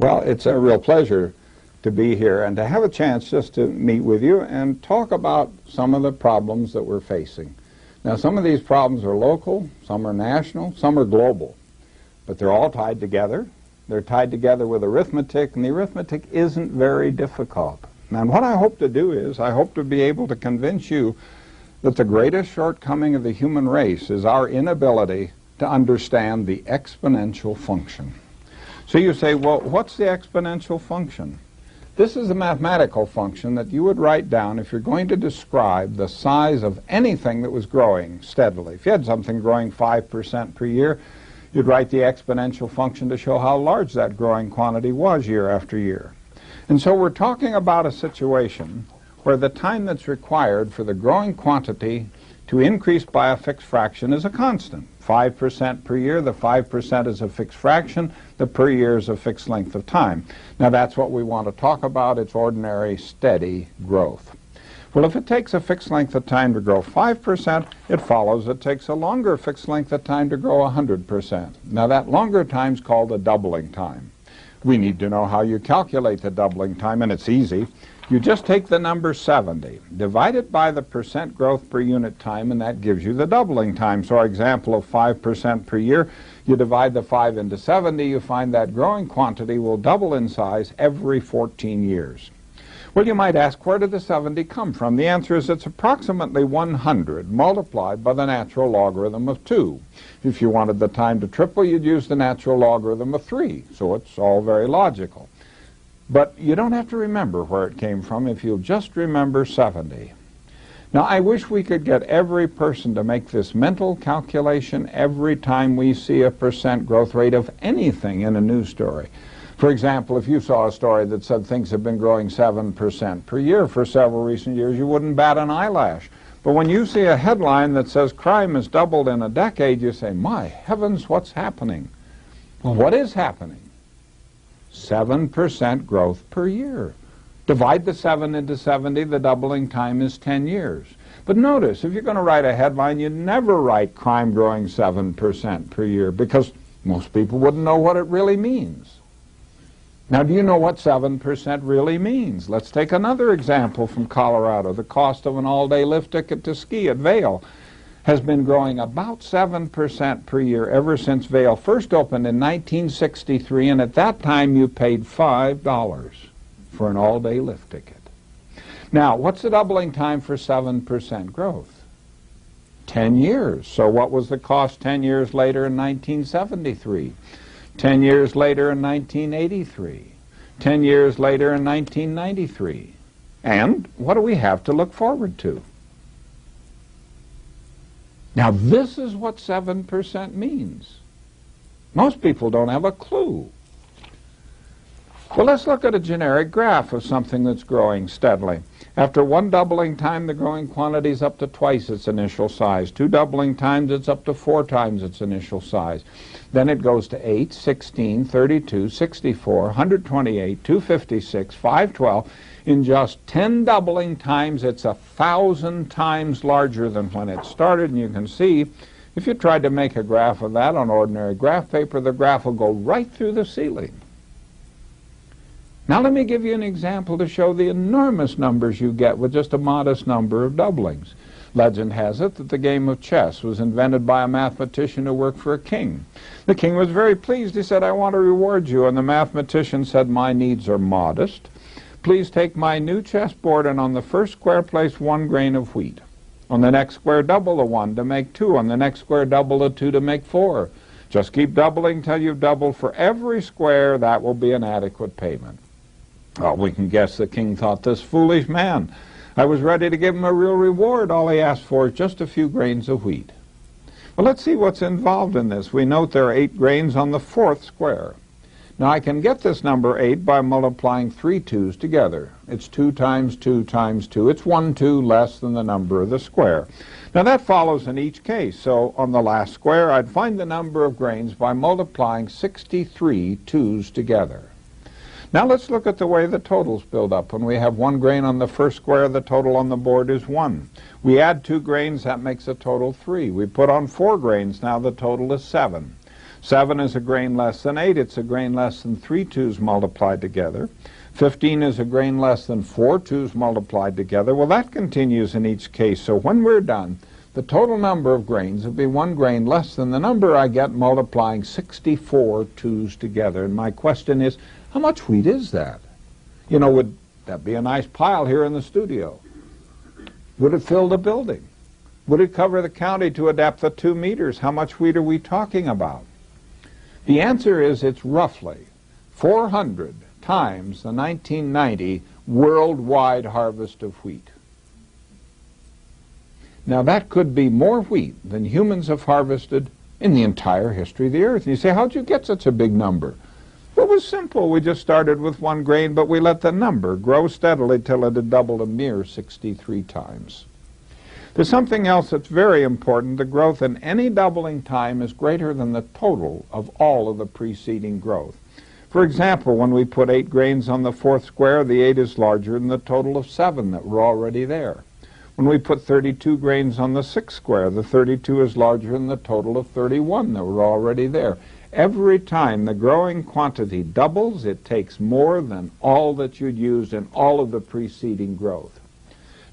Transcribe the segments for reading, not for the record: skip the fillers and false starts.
Well, it's a real pleasure to be here and to have a chance just to meet with you and talk about some of the problems that we're facing. Now, some of these problems are local, some are national, some are global, but they're all tied together. They're tied together with arithmetic, and the arithmetic isn't very difficult. And what I hope to do is I hope to be able to convince you that the greatest shortcoming of the human race is our inability to understand the exponential function. So you say, well, what's the exponential function? This is a mathematical function that you would write down if you're going to describe the size of anything that was growing steadily. If you had something growing 5% per year, you'd write the exponential function to show how large that growing quantity was year after year. And so we're talking about a situation where the time that's required for the growing quantity to increase by a fixed fraction is a constant. 5% per year, the 5% is a fixed fraction, the per year is a fixed length of time. Now that's what we want to talk about, it's ordinary steady growth. Well, if it takes a fixed length of time to grow 5%, it follows it takes a longer fixed length of time to grow 100%. Now that longer time is called a doubling time. We need to know how you calculate the doubling time, and it's easy. You just take the number 70, divide it by the percent growth per unit time, and that gives you the doubling time. So our example of 5% per year, you divide the 5 into 70, you find that growing quantity will double in size every 14 years. Well, you might ask, where did the 70 come from? The answer is it's approximately 100 multiplied by the natural logarithm of 2. If you wanted the time to triple, you'd use the natural logarithm of 3. So it's all very logical. But you don't have to remember where it came from if you'll just remember 70. Now, I wish we could get every person to make this mental calculation every time we see a percent growth rate of anything in a news story. For example, if you saw a story that said things have been growing 7% per year for several recent years, you wouldn't bat an eyelash. But when you see a headline that says crime has doubled in a decade, you say, my heavens, what's happening? Well, what is happening? 7% growth per year. Divide the 7 into 70, the doubling time is 10 years. But notice, if you're going to write a headline, you never write crime growing 7% per year, because most people wouldn't know what it really means. Now, do you know what 7% really means? Let's take another example from Colorado. The cost of an all-day lift ticket to ski at Vail has been growing about 7% per year ever since Vail first opened in 1963, and at that time you paid $5 for an all-day lift ticket. Now, what's the doubling time for 7% growth? 10 years. So what was the cost 10 years later in 1973? 10 years later in 1983, 10 years later in 1993. And what do we have to look forward to? Now this is what 7% means. Most people don't have a clue. Well, let's look at a generic graph of something that's growing steadily. After one doubling time, the growing quantity is up to twice its initial size. 2 doubling times, it's up to 4 times its initial size. Then it goes to 8, 16, 32, 64, 128, 256, 512. In just 10 doubling times, it's 1,000 times larger than when it started. And you can see, if you tried to make a graph of that on ordinary graph paper, the graph will go right through the ceiling. Now let me give you an example to show the enormous numbers you get with just a modest number of doublings. Legend has it that the game of chess was invented by a mathematician who worked for a king. The king was very pleased. He said, I want to reward you. And the mathematician said, my needs are modest. Please take my new chessboard and on the first square place 1 grain of wheat. On the next square double the 1 to make 2. On the next square double the 2 to make 4. Just keep doubling till you've doubled for every square. That will be an adequate payment. Well, we can guess the king thought, this foolish man. I was ready to give him a real reward. All he asked for is just a few grains of wheat. Well, let's see what's involved in this. We note there are 8 grains on the 4th square. Now, I can get this number 8 by multiplying 3 2's together. It's 2 times 2 times 2. It's 1 2 less than the number of the square. Now, that follows in each case. So, on the last square, I'd find the number of grains by multiplying 63 2's together. Now let's look at the way the totals build up. When we have 1 grain on the first square, the total on the board is 1. We add 2 grains, that makes a total 3. We put on 4 grains, now the total is 7. 7 is a grain less than 8. It's a grain less than 3 2's multiplied together. 15 is a grain less than 4 2's multiplied together. Well, that continues in each case. So when we're done, the total number of grains will be 1 grain less than the number I get multiplying 64 2's together. And my question is, how much wheat is that? You know, would that be a nice pile here in the studio? Would it fill the building? Would it cover the county to a depth of 2 meters? How much wheat are we talking about? The answer is it's roughly 400 times the 1990 worldwide harvest of wheat. Now that could be more wheat than humans have harvested in the entire history of the earth. And you say, how'd you get such a big number? Well, it was simple. We just started with 1 grain, but we let the number grow steadily till it had doubled a mere 63 times. There's something else that's very important. The growth in any doubling time is greater than the total of all of the preceding growth. For example, when we put 8 grains on the 4th square, the 8 is larger than the total of 7 that were already there. When we put 32 grains on the 6th square, the 32 is larger than the total of 31 that were already there. Every time the growing quantity doubles, it takes more than all that you'd used in all of the preceding growth.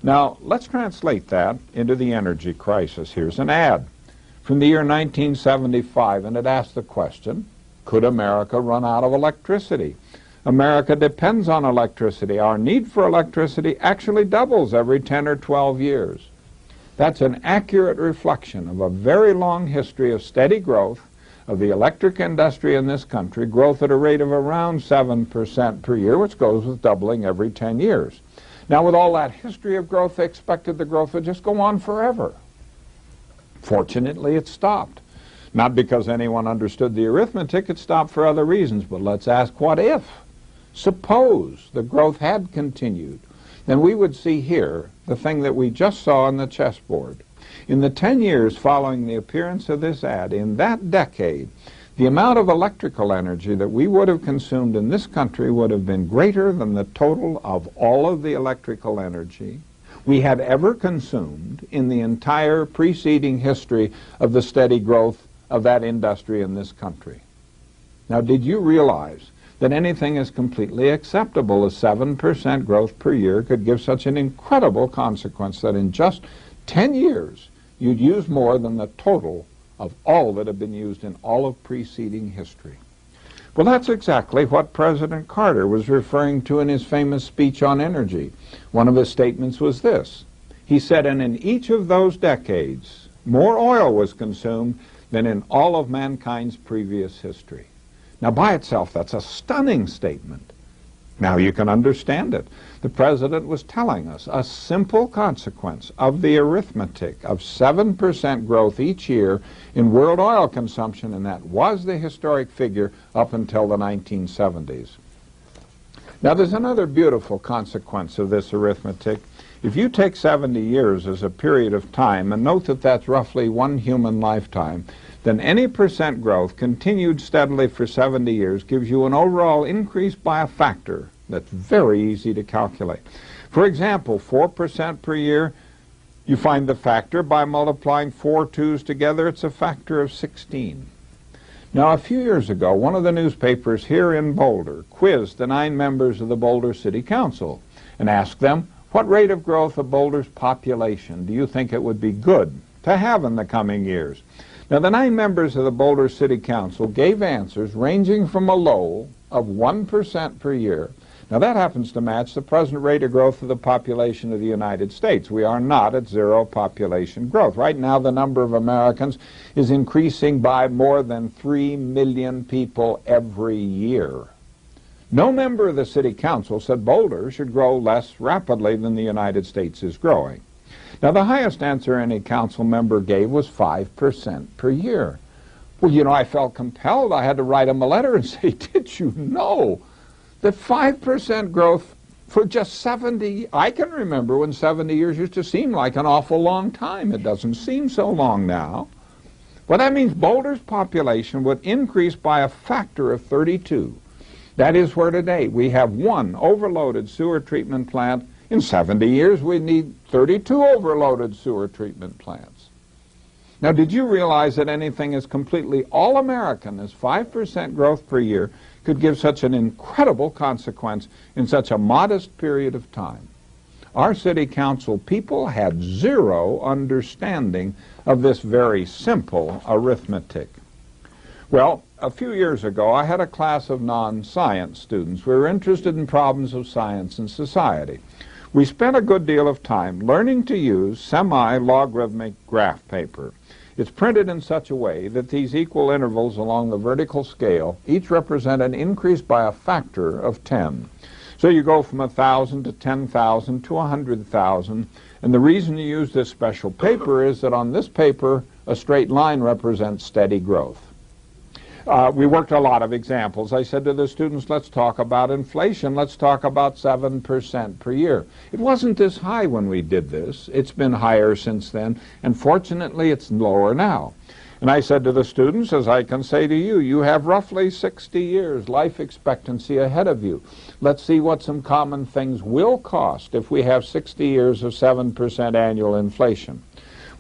Now, let's translate that into the energy crisis. Here's an ad from the year 1975, and it asks the question, could America run out of electricity? America depends on electricity. Our need for electricity actually doubles every 10 or 12 years. That's an accurate reflection of a very long history of steady growth of the electric industry in this country, growth at a rate of around 7% per year, which goes with doubling every 10 years. Now, with all that history of growth, they expected the growth would just go on forever. Fortunately, it stopped. Not because anyone understood the arithmetic, it stopped for other reasons. But let's ask, what if? Suppose the growth had continued. Then we would see here the thing that we just saw on the chessboard. In the 10 years following the appearance of this ad, in that decade, the amount of electrical energy that we would have consumed in this country would have been greater than the total of all of the electrical energy we had ever consumed in the entire preceding history of the steady growth of that industry in this country. Now, did you realize that anything as completely acceptable as 7% growth per year could give such an incredible consequence that in just 10 years you'd use more than the total of all that had been used in all of preceding history? Well, that's exactly what President Carter was referring to in his famous speech on energy. One of his statements was this. He said, and in each of those decades, more oil was consumed than in all of mankind's previous history. Now, by itself, that's a stunning statement. Now you can understand it. The President was telling us a simple consequence of the arithmetic of 7% growth each year in world oil consumption, and that was the historic figure up until the 1970s. Now there's another beautiful consequence of this arithmetic. If you take 70 years as a period of time, and note that that's roughly 1 human lifetime, then any percent growth continued steadily for 70 years gives you an overall increase by a factor that's very easy to calculate. For example, 4% per year, you find the factor by multiplying 4 2's together. It's a factor of 16. Now, a few years ago, one of the newspapers here in Boulder quizzed the 9 members of the Boulder City Council and asked them, what rate of growth of Boulder's population do you think it would be good to have in the coming years? Now, the 9 members of the Boulder City Council gave answers ranging from a low of 1% per year. Now, that happens to match the present rate of growth of the population of the United States. We are not at 0 population growth. Right now, the number of Americans is increasing by more than 3 million people every year. No member of the City Council said Boulder should grow less rapidly than the United States is growing. Now, the highest answer any council member gave was 5% per year. Well, you know, I felt compelled. I had to write him a letter and say, did you know that 5% growth for just 70, I can remember when 70 years used to seem like an awful long time. It doesn't seem so long now. Well, that means Boulder's population would increase by a factor of 32. That is where today we have 1 overloaded sewer treatment plant. In 70 years, we need 32 overloaded sewer treatment plants. Now, did you realize that anything as completely all-American as 5% growth per year could give such an incredible consequence in such a modest period of time? Our city council people had zero understanding of this very simple arithmetic. Well, a few years ago, I had a class of non-science students. We were interested in problems of science and society. We spent a good deal of time learning to use semi-logarithmic graph paper. It's printed in such a way that these equal intervals along the vertical scale each represent an increase by a factor of 10. So you go from 1,000 to 10,000 to 100,000, and the reason you use this special paper is that on this paper a straight line represents steady growth. We worked a lot of examples. I said to the students, let's talk about inflation. Let's talk about 7% per year. It wasn't this high when we did this. It's been higher since then, and fortunately it's lower now. And I said to the students, as I can say to you, you have roughly 60 years life expectancy ahead of you. Let's see what some common things will cost if we have 60 years of 7% annual inflation.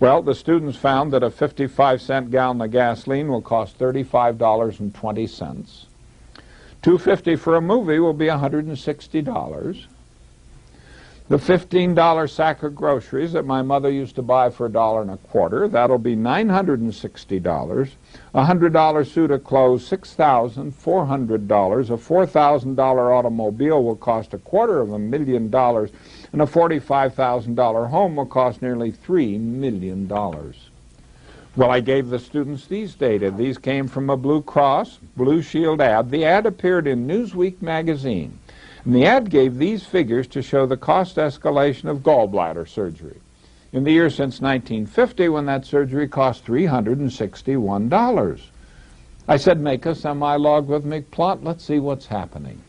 Well, the students found that a 55-cent gallon of gasoline will cost $35.20. $2.50 for a movie will be $160. The $15 sack of groceries that my mother used to buy for $1.25, that'll be $960. A $100 suit of clothes, $6,400. A $4,000 automobile will cost $250,000. And a $45,000 home will cost nearly $3 million. Well, I gave the students these data. These came from a Blue Cross Blue Shield ad. The ad appeared in Newsweek magazine. And the ad gave these figures to show the cost escalation of gallbladder surgery. In the year since 1950, when that surgery cost $361. I said, make a semi-logarithmic plot. Let's see what's happening.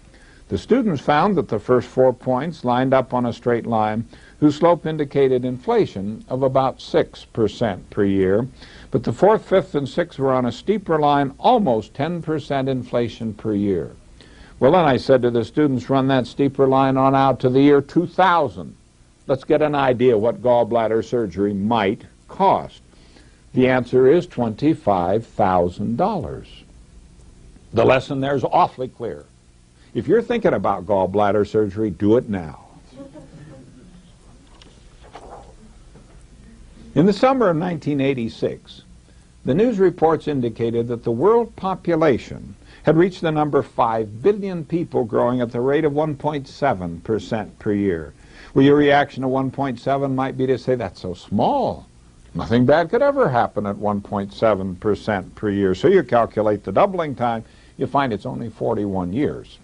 The students found that the first 4 points lined up on a straight line whose slope indicated inflation of about 6% per year, but the 4th, 5th, and 6th were on a steeper line, almost 10% inflation per year. Well, then I said to the students, run that steeper line on out to the year 2000. Let's get an idea what gallbladder surgery might cost. The answer is $25,000. The lesson there is awfully clear. If you're thinking about gallbladder surgery, do it now. In the summer of 1986, the news reports indicated that the world population had reached the number 5 billion people, growing at the rate of 1.7% per year. Well, your reaction to 1.7 might be to say, that's so small. Nothing bad could ever happen at 1.7% per year. So you calculate the doubling time, you find it's only 41 years.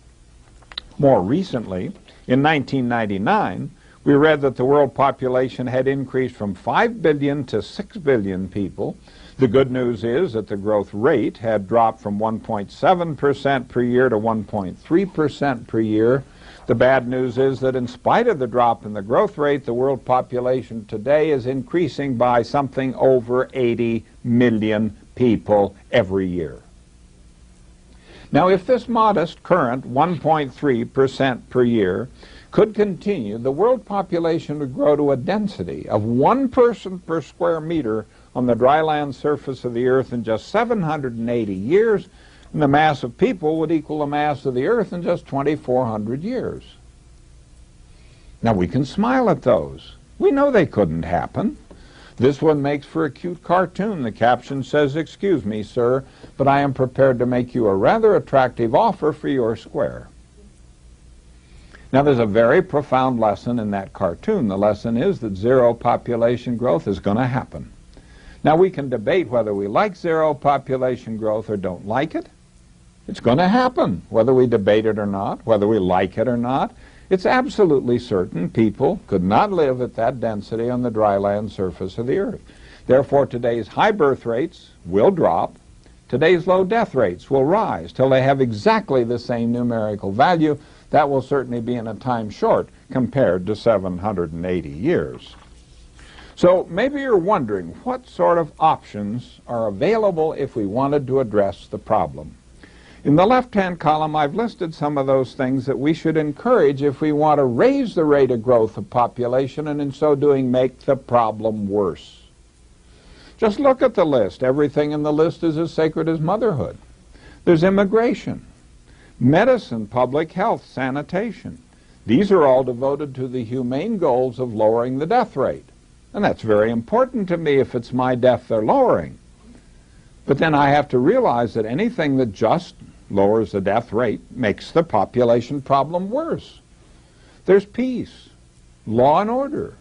More recently, in 1999, we read that the world population had increased from 5 billion to 6 billion people. The good news is that the growth rate had dropped from 1.7% per year to 1.3% per year. The bad news is that in spite of the drop in the growth rate, the world population today is increasing by something over 80 million people every year. Now, if this modest current 1.3% per year could continue, the world population would grow to a density of 1 person per square meter on the dry land surface of the earth in just 780 years, and the mass of people would equal the mass of the earth in just 2,400 years. Now, we can smile at those. We know they couldn't happen. This one makes for a cute cartoon. The caption says, "Excuse me, sir, but I am prepared to make you a rather attractive offer for your square." Now, there's a very profound lesson in that cartoon. The lesson is that zero population growth is going to happen. Now, we can debate whether we like zero population growth or don't like it. It's going to happen, whether we debate it or not, whether we like it or not. It's absolutely certain people could not live at that density on the dry land surface of the earth. Therefore, today's high birth rates will drop. Today's low death rates will rise till they have exactly the same numerical value. That will certainly be in a time short compared to 780 years. So maybe you're wondering what sort of options are available if we wanted to address the problem. In the left-hand column, I've listed some of those things that we should encourage if we want to raise the rate of growth of population and in so doing make the problem worse. Just look at the list. Everything in the list is as sacred as motherhood. There's immigration, medicine, public health, sanitation. These are all devoted to the humane goals of lowering the death rate. And that's very important to me if it's my death they're lowering. But then I have to realize that anything that just lowers the death rate makes the population problem worse. There's peace, law and order.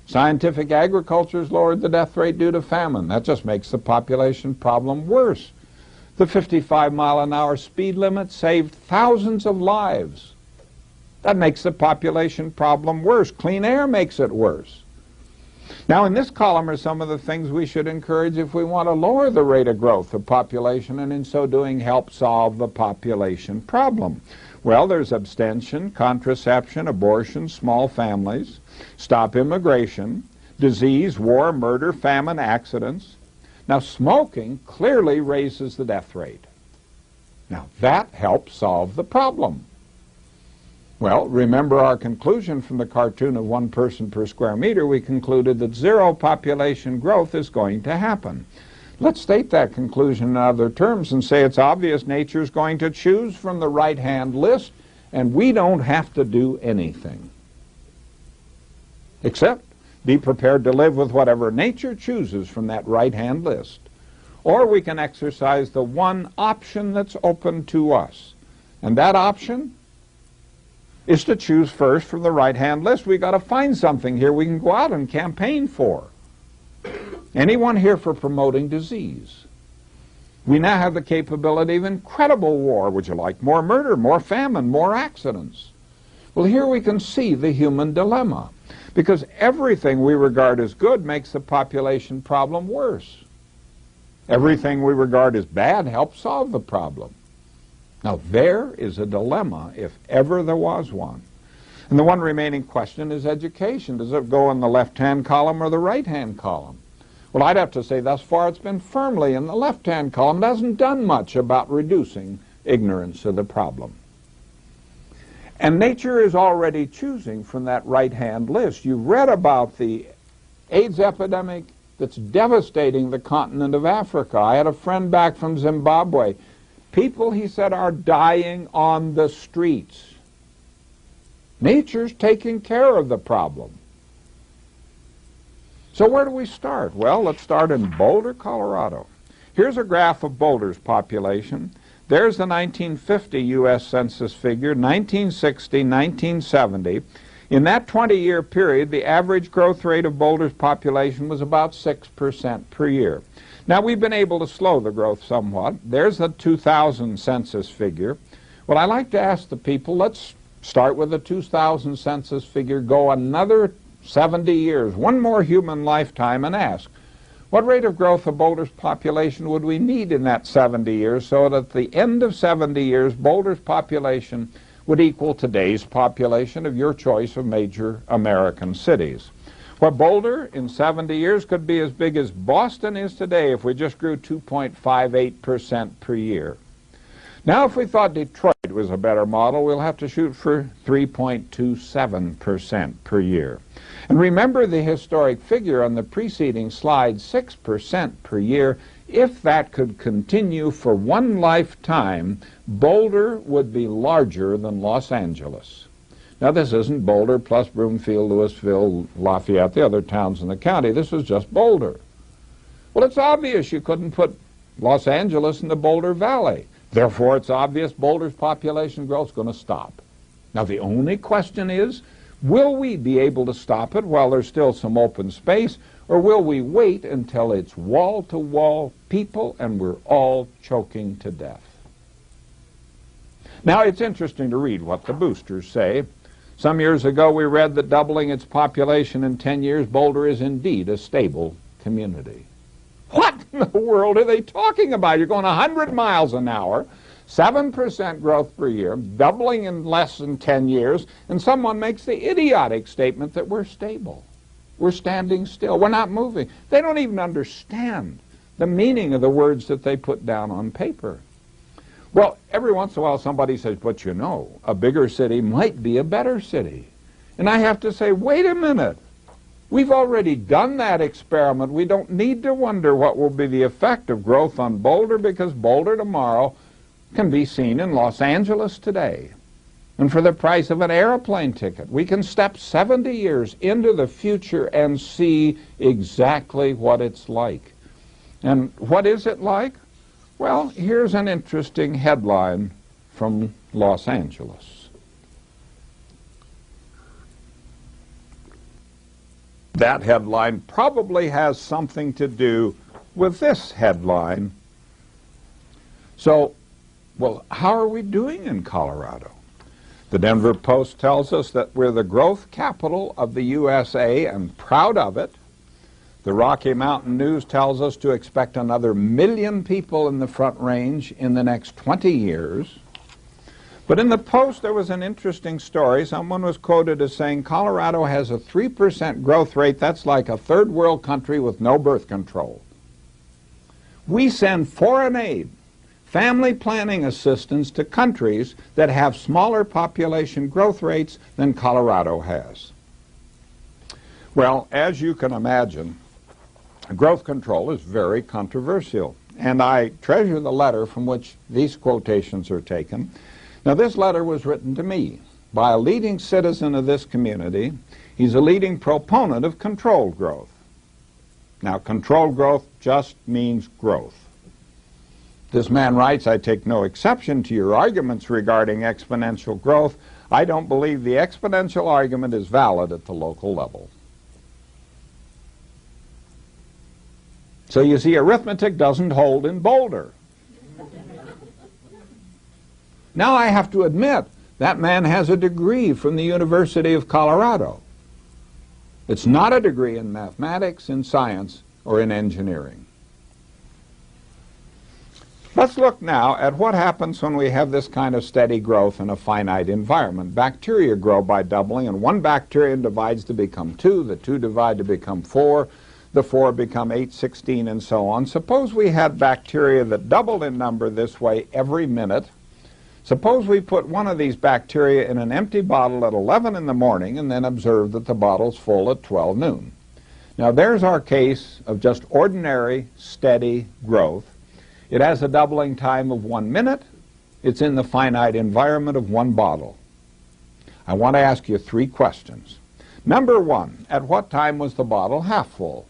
Scientific agriculture has lowered the death rate due to famine. That just makes the population problem worse. The 55-mile-an-hour speed limit saved thousands of lives. That makes the population problem worse. Clean air makes it worse. Now, in this column are some of the things we should encourage if we want to lower the rate of growth of population and in so doing help solve the population problem. Well, there's abstention, contraception, abortion, small families, stop immigration, disease, war, murder, famine, accidents. Now, smoking clearly raises the death rate. Now, that helps solve the problem. Well, remember our conclusion from the cartoon of 1 person per square meter. We concluded that zero population growth is going to happen. Let's state that conclusion in other terms and say it's obvious nature is going to choose from the right-hand list, and we don't have to do anything except be prepared to live with whatever nature chooses from that right-hand list. Or we can exercise the one option that's open to us, and that option is to choose first from the right-hand list. We've got to find something here we can go out and campaign for. Anyone here for promoting disease? We now have the capability of incredible war. Would you like more murder, more famine, more accidents? Well, here we can see the human dilemma, because everything we regard as good makes the population problem worse. Everything we regard as bad helps solve the problem. Now, there is a dilemma, if ever there was one. And the one remaining question is education. Does it go in the left-hand column or the right-hand column? Well, I'd have to say thus far it's been firmly in the left-hand column. It hasn't done much about reducing ignorance of the problem. And nature is already choosing from that right-hand list. You've read about the AIDS epidemic that's devastating the continent of Africa. I had a friend back from Zimbabwe. People, he said, are dying on the streets. Nature's taking care of the problem. So where do we start? Well, let's start in Boulder, Colorado. Here's a graph of Boulder's population. There's the 1950 U.S. Census figure, 1960, 1970. In that 20-year period, the average growth rate of Boulder's population was about 6% per year. Now, we've been able to slow the growth somewhat. There's the 2000 census figure. Well, I like to ask the people, let's start with the 2000 census figure, go another 70 years, one more human lifetime, and ask, what rate of growth of Boulder's population would we need in that 70 years so that at the end of 70 years, Boulder's population would equal today's population of your choice of major American cities? Well, Boulder in 70 years could be as big as Boston is today if we just grew 2.58% per year. Now, if we thought Detroit was a better model, we'll have to shoot for 3.27% per year. And remember the historic figure on the preceding slide, 6% per year. If that could continue for one lifetime, Boulder would be larger than Los Angeles. Now, this isn't Boulder plus Broomfield, Louisville, Lafayette, the other towns in the county. This is just Boulder. Well, it's obvious you couldn't put Los Angeles in the Boulder Valley. Therefore, it's obvious Boulder's population growth is going to stop. Now, the only question is, will we be able to stop it while there's still some open space, or will we wait until it's wall-to-wall people and we're all choking to death? Now, it's interesting to read what the boosters say. Some years ago, we read that doubling its population in 10 years, Boulder is indeed a stable community. What in the world are they talking about? You're going 100 miles an hour, 7% growth per year, doubling in less than 10 years, and someone makes the idiotic statement that we're stable. We're standing still. We're not moving. They don't even understand the meaning of the words that they put down on paper. Well, every once in a while somebody says, but you know, a bigger city might be a better city. And I have to say, wait a minute. We've already done that experiment. We don't need to wonder what will be the effect of growth on Boulder, because Boulder tomorrow can be seen in Los Angeles today. And for the price of an airplane ticket, we can step 70 years into the future and see exactly what it's like. And what is it like? Well, here's an interesting headline from Los Angeles. That headline probably has something to do with this headline. So, well, how are we doing in Colorado? The Denver Post tells us that we're the growth capital of the USA and proud of it. The Rocky Mountain News tells us to expect another 1 million people in the Front Range in the next 20 years. But in the Post there was an interesting story. Someone was quoted as saying Colorado has a 3% growth rate. That's like a third world country with no birth control. We send foreign aid, family planning assistance to countries that have smaller population growth rates than Colorado has. Well, as you can imagine, growth control is very controversial, and I treasure the letter from which these quotations are taken. Now, this letter was written to me by a leading citizen of this community. He's a leading proponent of controlled growth. Now, controlled growth just means growth. This man writes, I take no exception to your arguments regarding exponential growth. I don't believe the exponential argument is valid at the local level. So you see, arithmetic doesn't hold in Boulder. Now I have to admit, that man has a degree from the University of Colorado. It's not a degree in mathematics, in science, or in engineering. Let's look now at what happens when we have this kind of steady growth in a finite environment. Bacteria grow by doubling, and one bacterium divides to become 2, the 2 divide to become 4, the 4 become 8, 16, and so on. Suppose we had bacteria that doubled in number this way every minute. Suppose we put one of these bacteria in an empty bottle at 11 in the morning and then observe that the bottle's full at 12 noon. Now there's our case of just ordinary, steady growth. It has a doubling time of 1 minute. It's in the finite environment of one bottle. I want to ask you 3 questions. Number 1, at what time was the bottle half full?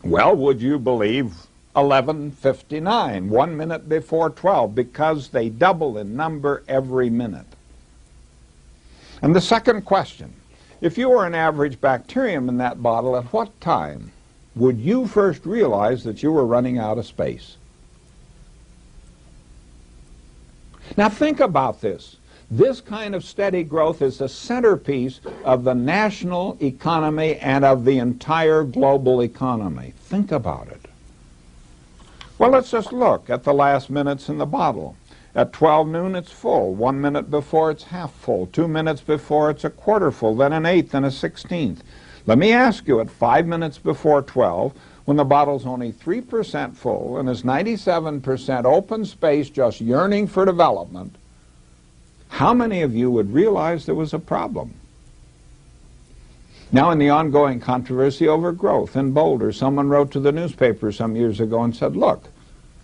Well, would you believe 11:59, 1 minute before 12, because they double in number every minute. And the second question, if you were an average bacterium in that bottle, at what time would you first realize that you were running out of space? Now think about this. This kind of steady growth is the centerpiece of the national economy and of the entire global economy. Think about it. Well, let's just look at the last minutes in the bottle. At 12 noon it's full, 1 minute before it's half full, 2 minutes before it's a quarter full, then an eighth and a 16th. Let me ask you, at 5 minutes before 12, when the bottle's only 3% full and is 97% open space just yearning for development, how many of you would realize there was a problem? Now, in the ongoing controversy over growth in Boulder, someone wrote to the newspaper some years ago and said, look,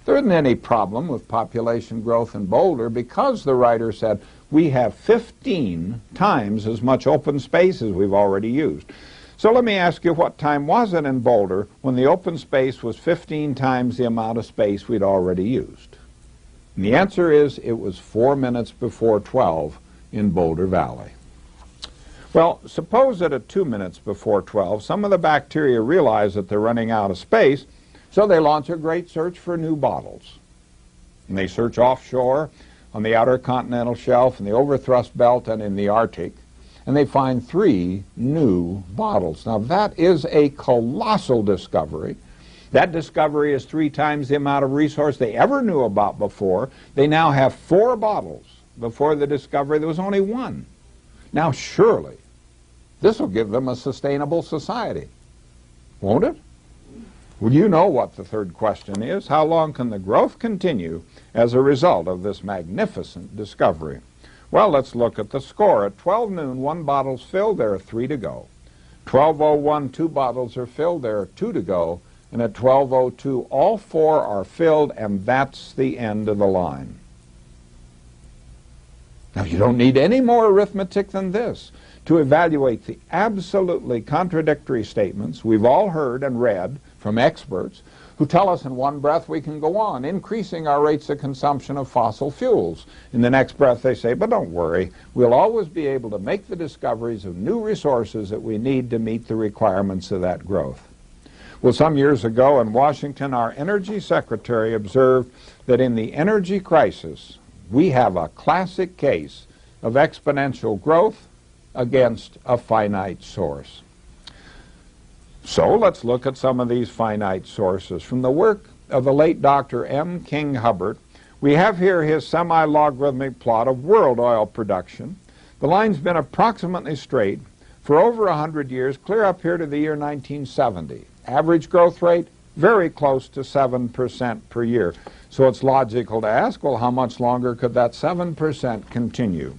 there isn't any problem with population growth in Boulder because, the writer said, we have 15 times as much open space as we've already used. So let me ask you, what time was it in Boulder when the open space was 15 times the amount of space we'd already used? And the answer is, it was 4 minutes before 12 in Boulder Valley. Well, suppose that at 2 minutes before 12, some of the bacteria realize that they're running out of space, so they launch a great search for new bottles. And they search offshore, on the outer continental shelf, in the overthrust belt, and in the Arctic, and they find 3 new bottles. Now, that is a colossal discovery. That discovery is 3 times the amount of resource they ever knew about before. They now have 4 bottles. Before the discovery, there was only 1. Now, surely, this will give them a sustainable society, won't it? Well, you know what the third question is. How long can the growth continue as a result of this magnificent discovery? Well, let's look at the score. At 12 noon, 1 bottle's filled, there are 3 to go. 12:01, 2 bottles are filled, there are 2 to go. And at 12:02, all 4 are filled, and that's the end of the line. Now, you don't need any more arithmetic than this to evaluate the absolutely contradictory statements we've all heard and read from experts who tell us in one breath we can go on, increasing our rates of consumption of fossil fuels. In the next breath they say, but don't worry, we'll always be able to make the discoveries of new resources that we need to meet the requirements of that growth. Well, some years ago in Washington, our Energy Secretary observed that in the energy crisis, we have a classic case of exponential growth against a finite source. So let's look at some of these finite sources. From the work of the late Dr. M. King Hubbard, we have here his semi-logarithmic plot of world oil production. The line's been approximately straight for over 100 years, clear up here to the year 1970. Average growth rate, very close to 7% per year. So it's logical to ask, well, how much longer could that 7% continue?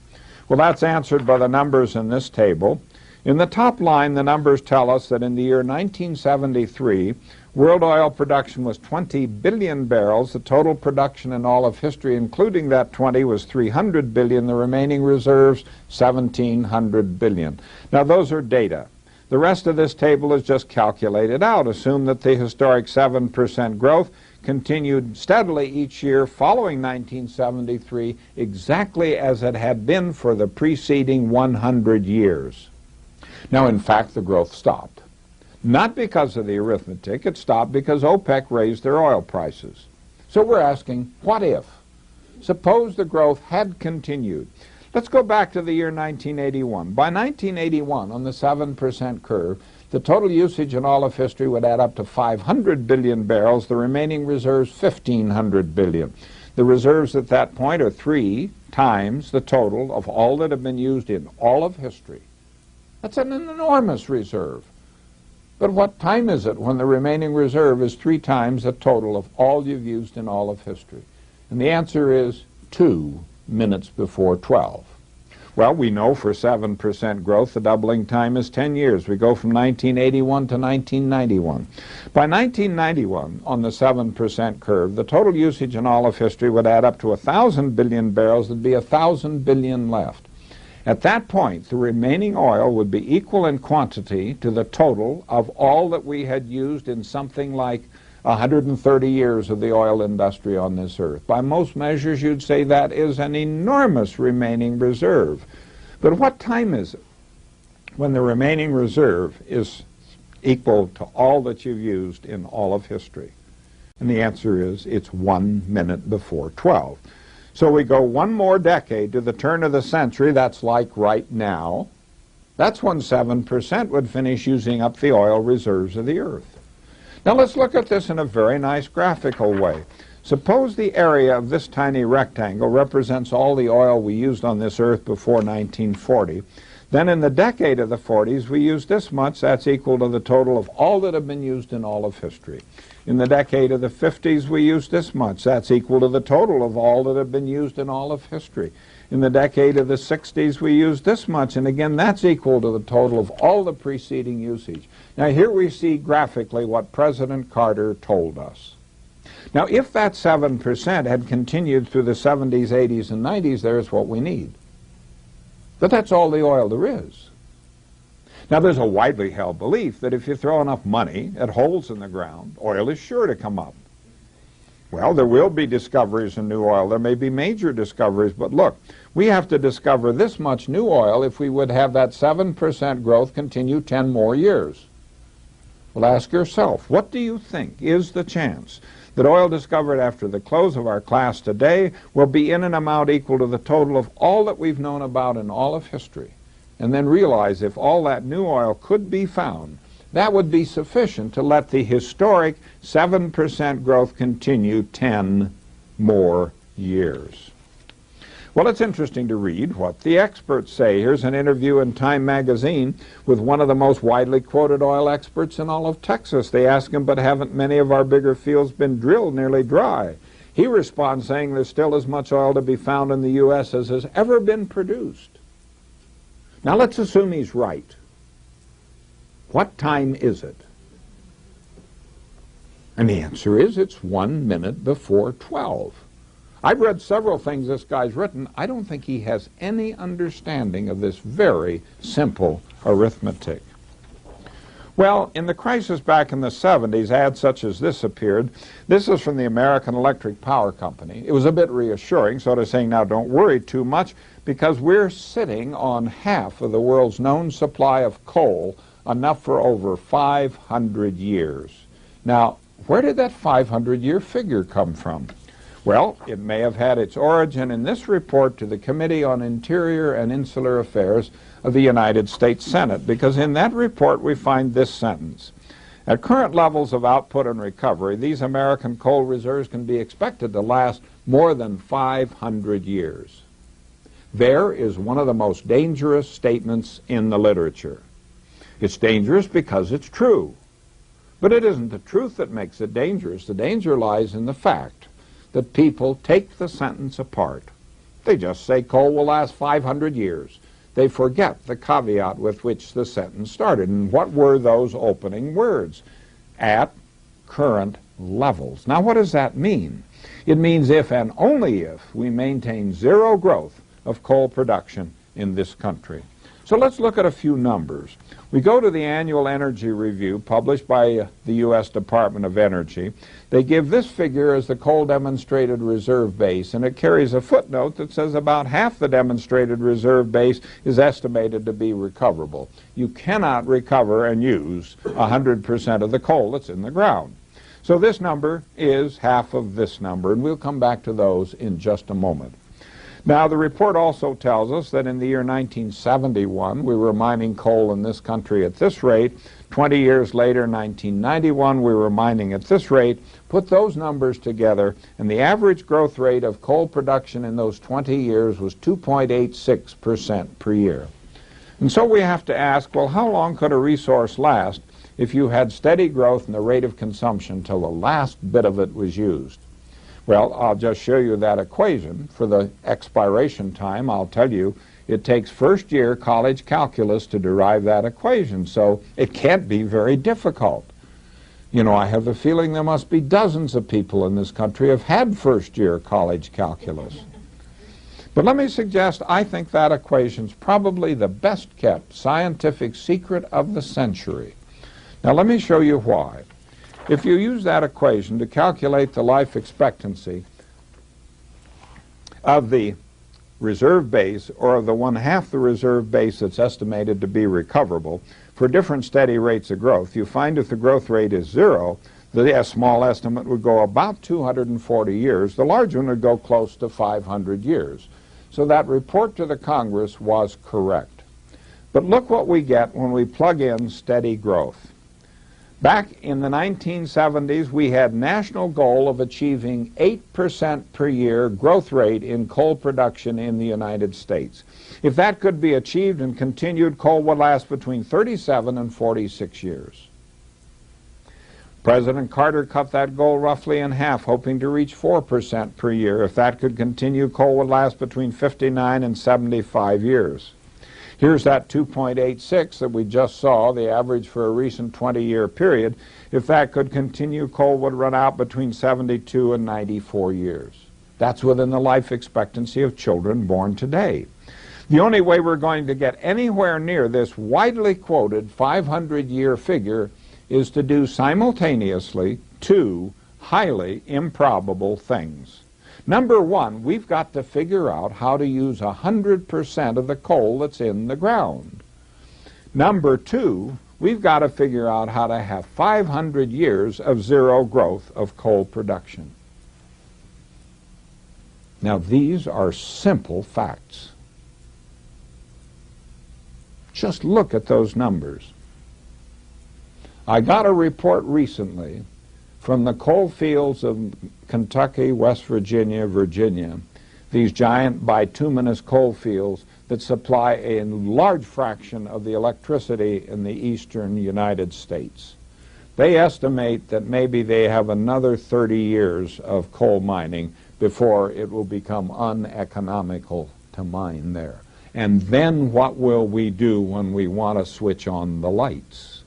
Well, that's answered by the numbers in this table. In the top line, the numbers tell us that in the year 1973, world oil production was 20 billion barrels. The total production in all of history, including that 20, was 300 billion. The remaining reserves, 1,700 billion. Now, those are data. The rest of this table is just calculated out. Assume that the historic 7% growth continued steadily each year following 1973, exactly as it had been for the preceding 100 years. Now, in fact, the growth stopped. Not because of the arithmetic, it stopped because OPEC raised their oil prices. So we're asking, what if? Suppose the growth had continued. Let's go back to the year 1981. By 1981, on the 7% curve, the total usage in all of history would add up to 500 billion barrels, the remaining reserves 1,500 billion. The reserves at that point are 3 times the total of all that have been used in all of history. That's an enormous reserve. But what time is it when the remaining reserve is 3 times the total of all you've used in all of history? And the answer is 2 minutes before 12. Well, we know for 7% growth, the doubling time is 10 years. We go from 1981 to 1991. By 1991, on the 7% curve, the total usage in all of history would add up to 1,000 billion barrels. There'd be 1,000 billion left. At that point, the remaining oil would be equal in quantity to the total of all that we had used in something like 130 years of the oil industry on this earth. By most measures, you'd say that is an enormous remaining reserve. But what time is it when the remaining reserve is equal to all that you've used in all of history? And the answer is it's 1 minute before 12. So we go one more decade to the turn of the century. That's like right now. That's when 7% would finish using up the oil reserves of the earth. Now let's look at this in a very nice graphical way. Suppose the area of this tiny rectangle represents all the oil we used on this earth before 1940. Then in the decade of the 40s, we used this much. That's equal to the total of all that have been used in all of history. In the decade of the 50s, we used this much. That's equal to the total of all that have been used in all of history. In the decade of the 60s, we used this much, and again, that's equal to the total of all the preceding usage. Now, here we see graphically what President Carter told us. Now, if that 7% had continued through the 70s, 80s, and 90s, there's what we need. But that's all the oil there is. Now, there's a widely held belief that if you throw enough money at holes in the ground, oil is sure to come up. Well, there will be discoveries in new oil. There may be major discoveries, but look, we have to discover this much new oil if we would have that 7% growth continue 10 more years. Well, ask yourself, what do you think is the chance that oil discovered after the close of our class today will be in an amount equal to the total of all that we've known about in all of history? And then realize if all that new oil could be found, that would be sufficient to let the historic 7% growth continue 10 more years. Well, it's interesting to read what the experts say. Here's an interview in Time magazine with one of the most widely quoted oil experts in all of Texas. They ask him, but haven't many of our bigger fields been drilled nearly dry? He responds saying there's still as much oil to be found in the U.S. as has ever been produced. Now let's assume he's right. What time is it? And the answer is it's 1 minute before 12. I've read several things this guy's written. I don't think he has any understanding of this very simple arithmetic. Well, in the crisis back in the 70s, ads such as this appeared. This is from the American Electric Power Company. It was a bit reassuring, sort of saying, now don't worry too much, because we're sitting on half of the world's known supply of coal, enough for over 500 years. Now, where did that 500-year figure come from? Well, it may have had its origin in this report to the Committee on Interior and Insular Affairs of the United States Senate, because in that report we find this sentence. At current levels of output and recovery, these American coal reserves can be expected to last more than 500 years. There is one of the most dangerous statements in the literature. It's dangerous because it's true. But it isn't the truth that makes it dangerous. The danger lies in the fact that people take the sentence apart. They just say coal will last 500 years. They forget the caveat with which the sentence started. And what were those opening words? At current levels. Now, what does that mean? It means if and only if we maintain zero growth of coal production in this country. So let's look at a few numbers. We go to the annual energy review published by the U.S. Department of Energy. They give this figure as the coal demonstrated reserve base, and it carries a footnote that says about half the demonstrated reserve base is estimated to be recoverable. You cannot recover and use 100% of the coal that's in the ground. So this number is half of this number, and we'll come back to those in just a moment. Now, the report also tells us that in the year 1971, we were mining coal in this country at this rate. 20 years later, 1991, we were mining at this rate. Put those numbers together, and the average growth rate of coal production in those 20 years was 2.86% per year. And so we have to ask, well, how long could a resource last if you had steady growth in the rate of consumption till the last bit of it was used? Well, I'll just show you that equation. For the expiration time, I'll tell you, it takes first-year college calculus to derive that equation, so it can't be very difficult. You know, I have the feeling there must be dozens of people in this country who have had first-year college calculus. But let me suggest, I think that equation's probably the best-kept scientific secret of the century. Now, let me show you why. If you use that equation to calculate the life expectancy of the reserve base, or of the 1/2 the reserve base that's estimated to be recoverable, for different steady rates of growth, you find if the growth rate is 0, the small estimate would go about 240 years. The large one would go close to 500 years. So that report to the Congress was correct. But look what we get when we plug in steady growth. Back in the 1970s, we had national goal of achieving 8% per year growth rate in coal production in the United States. If that could be achieved and continued, coal would last between 37 and 46 years. President Carter cut that goal roughly in half, hoping to reach 4% per year. If that could continue, coal would last between 59 and 75 years. Here's that 2.86 that we just saw, the average for a recent 20-year period. If that could continue, coal would run out between 72 and 94 years. That's within the life expectancy of children born today. The only way we're going to get anywhere near this widely quoted 500-year figure is to do simultaneously two highly improbable things. Number one, we've got to figure out how to use 100% of the coal that's in the ground. Number two, we've got to figure out how to have 500 years of zero growth of coal production. Now, these are simple facts. Just look at those numbers. I got a report recently from the coal fields of Kentucky, West Virginia, Virginia, these giant bituminous coal fields that supply a large fraction of the electricity in the eastern United States. They estimate that maybe they have another 30 years of coal mining before it will become uneconomical to mine there. And then what will we do when we want to switch on the lights?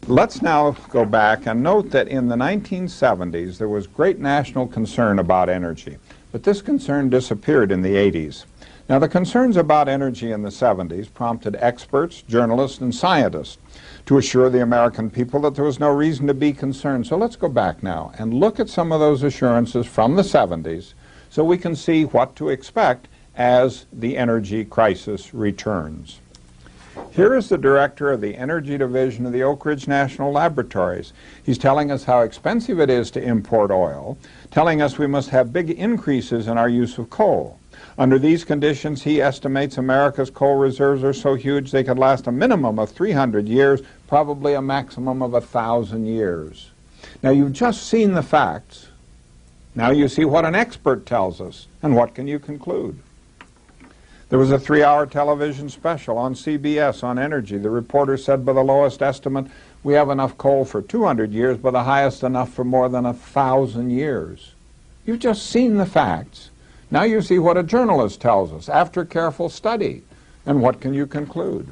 Let's now go back and note that in the 1970s there was great national concern about energy, but this concern disappeared in the 80s. Now, the concerns about energy in the 70s prompted experts, journalists, and scientists to assure the American people that there was no reason to be concerned. So let's go back now and look at some of those assurances from the 70s so we can see what to expect as the energy crisis returns. Here is the director of the Energy Division of the Oak Ridge National Laboratories. He's telling us how expensive it is to import oil, telling us we must have big increases in our use of coal. Under these conditions, he estimates America's coal reserves are so huge they could last a minimum of 300 years, probably a maximum of 1,000 years. Now, you've just seen the facts. Now you see what an expert tells us, and what can you conclude? There was a 3-hour television special on CBS on energy. The reporter said by the lowest estimate, we have enough coal for 200 years, but the highest enough for more than 1,000 years. You've just seen the facts. Now you see what a journalist tells us after careful study. And what can you conclude?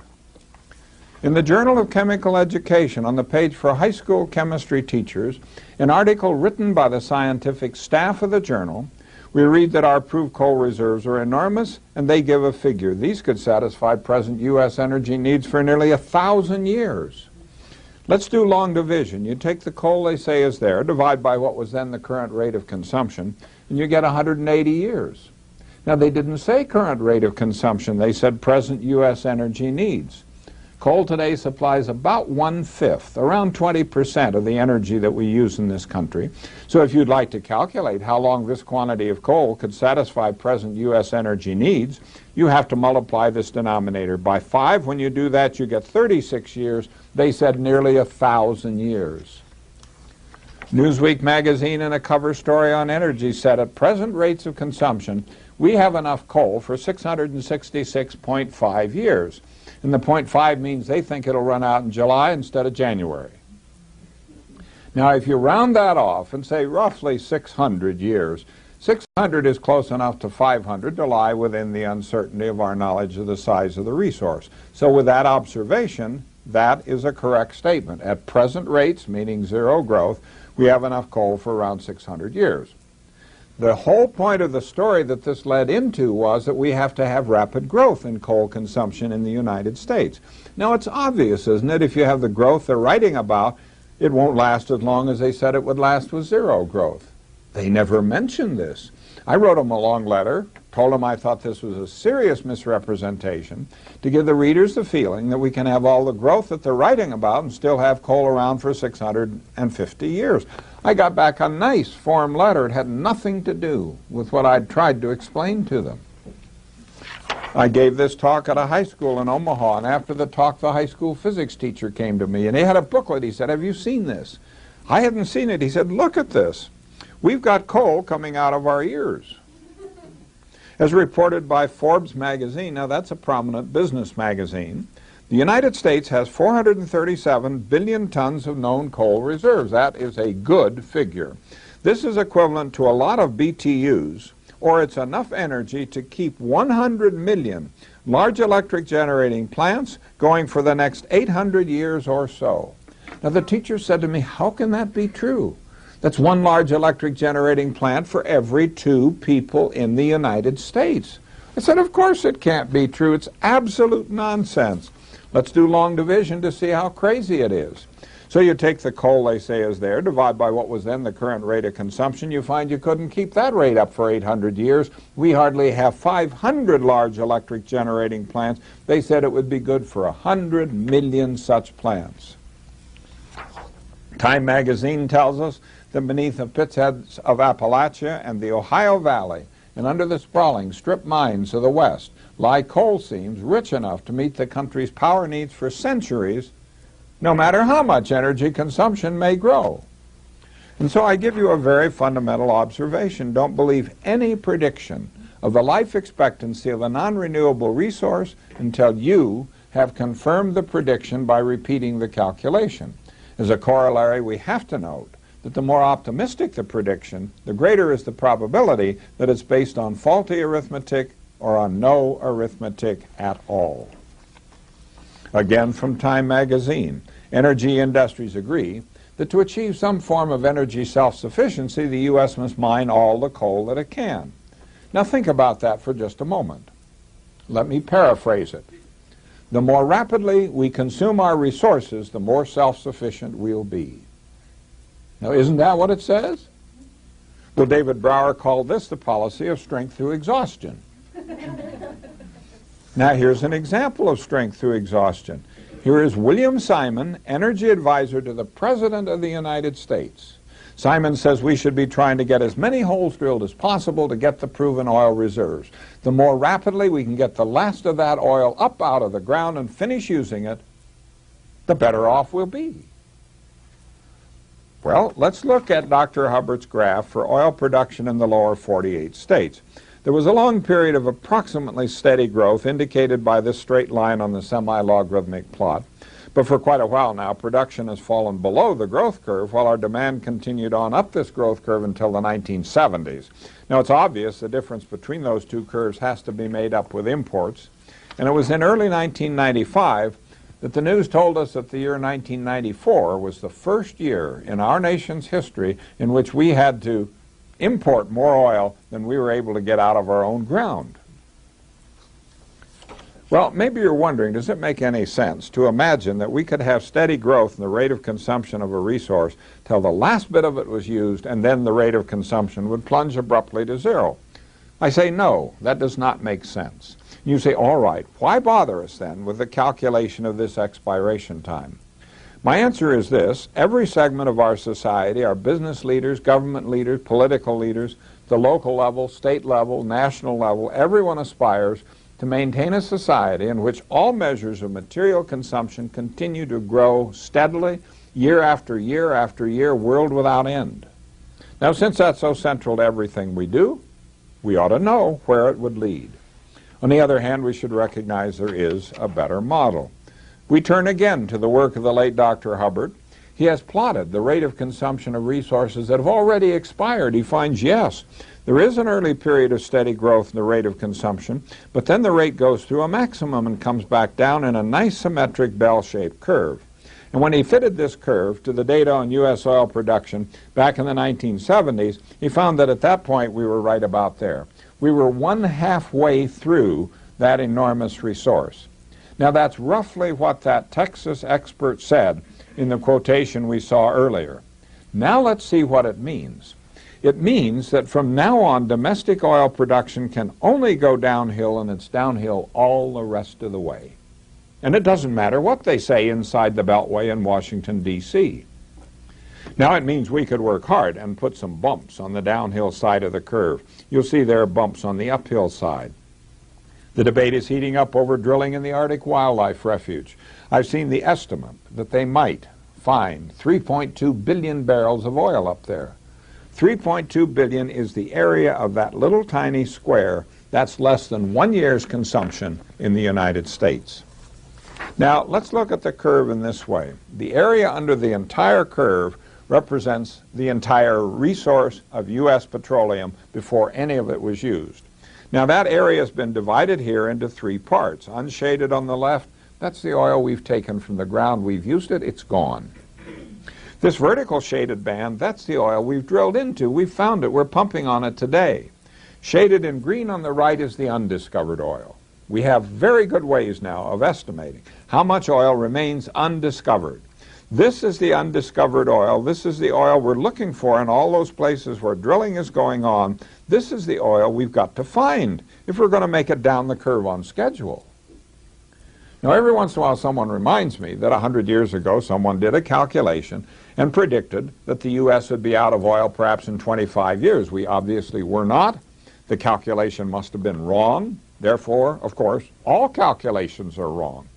In the Journal of Chemical Education, on the page for high school chemistry teachers, an article written by the scientific staff of the journal, we read that our proved coal reserves are enormous, and they give a figure. These could satisfy present U.S. energy needs for nearly 1,000 years. Let's do long division. You take the coal they say is there, divide by what was then the current rate of consumption, and you get 180 years. Now, they didn't say current rate of consumption. They said present U.S. energy needs. Coal today supplies about 1/5, around 20% of the energy that we use in this country. So if you'd like to calculate how long this quantity of coal could satisfy present U.S. energy needs, you have to multiply this denominator by 5. When you do that, you get 36 years. They said nearly 1,000 years. Newsweek magazine, in a cover story on energy, said at present rates of consumption, we have enough coal for 666.5 years. And the 0.5 means they think it'll run out in July instead of January. Now, if you round that off and say roughly 600 years, 600 is close enough to 500 to lie within the uncertainty of our knowledge of the size of the resource. So with that observation, that is a correct statement. At present rates, meaning zero growth, we have enough coal for around 600 years. The whole point of the story that this led into was that we have to have rapid growth in coal consumption in the United States. Now, it's obvious, isn't it? If you have the growth they're writing about, it won't last as long as they said it would last with zero growth. They never mentioned this. I wrote them a long letter, told them I thought this was a serious misrepresentation, to give the readers the feeling that we can have all the growth that they're writing about and still have coal around for 650 years. I got back a nice form letter. It had nothing to do with what I'd tried to explain to them. I gave this talk at a high school in Omaha, and after the talk, the high school physics teacher came to me, and he had a booklet. He said, have you seen this? I hadn't seen it. He said, look at this. We've got coal coming out of our ears. As reported by Forbes magazine, now that's a prominent business magazine, the United States has 437 billion tons of known coal reserves. That is a good figure. This is equivalent to a lot of BTUs, or it's enough energy to keep 100 million large electric generating plants going for the next 800 years or so. Now, the teacher said to me, how can that be true? That's one large electric generating plant for every 2 people in the United States. I said, of course it can't be true. It's absolute nonsense. Let's do long division to see how crazy it is. So you take the coal they say is there, divide by what was then the current rate of consumption, you find you couldn't keep that rate up for 800 years. We hardly have 500 large electric generating plants. They said it would be good for 100 million such plants. Time magazine tells us that beneath the pits heads of Appalachia and the Ohio Valley, and under the sprawling strip mines of the West, lie coal seams rich enough to meet the country's power needs for centuries, no matter how much energy consumption may grow. And so I give you a very fundamental observation. Don't believe any prediction of the life expectancy of a non-renewable resource until you have confirmed the prediction by repeating the calculation. As a corollary, we have to note that the more optimistic the prediction, the greater is the probability that it's based on faulty arithmetic or on no arithmetic at all. Again, from Time magazine, energy industries agree that to achieve some form of energy self-sufficiency, the U.S. must mine all the coal that it can. Now think about that for just a moment. Let me paraphrase it. The more rapidly we consume our resources, the more self-sufficient we'll be. Now, isn't that what it says? Well, David Brower called this the policy of strength through exhaustion. Now, here's an example of strength through exhaustion. Here is William Simon, energy advisor to the President of the United States. Simon says we should be trying to get as many holes drilled as possible to get the proven oil reserves. The more rapidly we can get the last of that oil up out of the ground and finish using it, the better off we'll be. Well, let's look at Dr. Hubbard's graph for oil production in the lower 48 states. There was a long period of approximately steady growth indicated by this straight line on the semi-logarithmic plot. But for quite a while now, production has fallen below the growth curve while our demand continued on up this growth curve until the 1970s. Now, it's obvious the difference between those two curves has to be made up with imports. And it was in early 1995 that the news told us that the year 1994 was the first year in our nation's history in which we had to import more oil than we were able to get out of our own ground. Well, maybe you're wondering, does it make any sense to imagine that we could have steady growth in the rate of consumption of a resource till the last bit of it was used and then the rate of consumption would plunge abruptly to zero? I say no, that does not make sense. You say, all right, why bother us then with the calculation of this expiration time? My answer is this: every segment of our society, our business leaders, government leaders, political leaders, the local level, state level, national level, everyone aspires to maintain a society in which all measures of material consumption continue to grow steadily, year after year after year, world without end. Now, since that's so central to everything we do, we ought to know where it would lead. On the other hand, we should recognize there is a better model. We turn again to the work of the late Dr. Hubbard. He has plotted the rate of consumption of resources that have already expired. He finds, yes, there is an early period of steady growth in the rate of consumption, but then the rate goes through a maximum and comes back down in a nice symmetric bell-shaped curve. And when he fitted this curve to the data on U.S. oil production back in the 1970s, he found that at that point we were right about there. We were one halfway through that enormous resource. Now, that's roughly what that Texas expert said in the quotation we saw earlier. Now let's see what it means. It means that from now on, domestic oil production can only go downhill, and it's downhill all the rest of the way. And it doesn't matter what they say inside the Beltway in Washington, D.C. Now, it means we could work hard and put some bumps on the downhill side of the curve. You'll see there are bumps on the uphill side. The debate is heating up over drilling in the Arctic Wildlife Refuge. I've seen the estimate that they might find 3.2 billion barrels of oil up there. 3.2 billion is the area of that little tiny square. That's less than 1 year's consumption in the United States. Now, let's look at the curve in this way. The area under the entire curve represents the entire resource of U.S. petroleum before any of it was used. Now, that area has been divided here into three parts. Unshaded on the left, that's the oil we've taken from the ground. We've used it, it's gone. This vertical shaded band, that's the oil we've drilled into. We've found it, we're pumping on it today. Shaded in green on the right is the undiscovered oil. We have very good ways now of estimating how much oil remains undiscovered. This is the undiscovered oil. This is the oil we're looking for in all those places where drilling is going on. This is the oil we've got to find if we're going to make it down the curve on schedule. Now, every once in a while someone reminds me that 100 years ago someone did a calculation and predicted that the U.S. would be out of oil perhaps in 25 years. We obviously were not. The calculation must have been wrong. Therefore, of course, all calculations are wrong.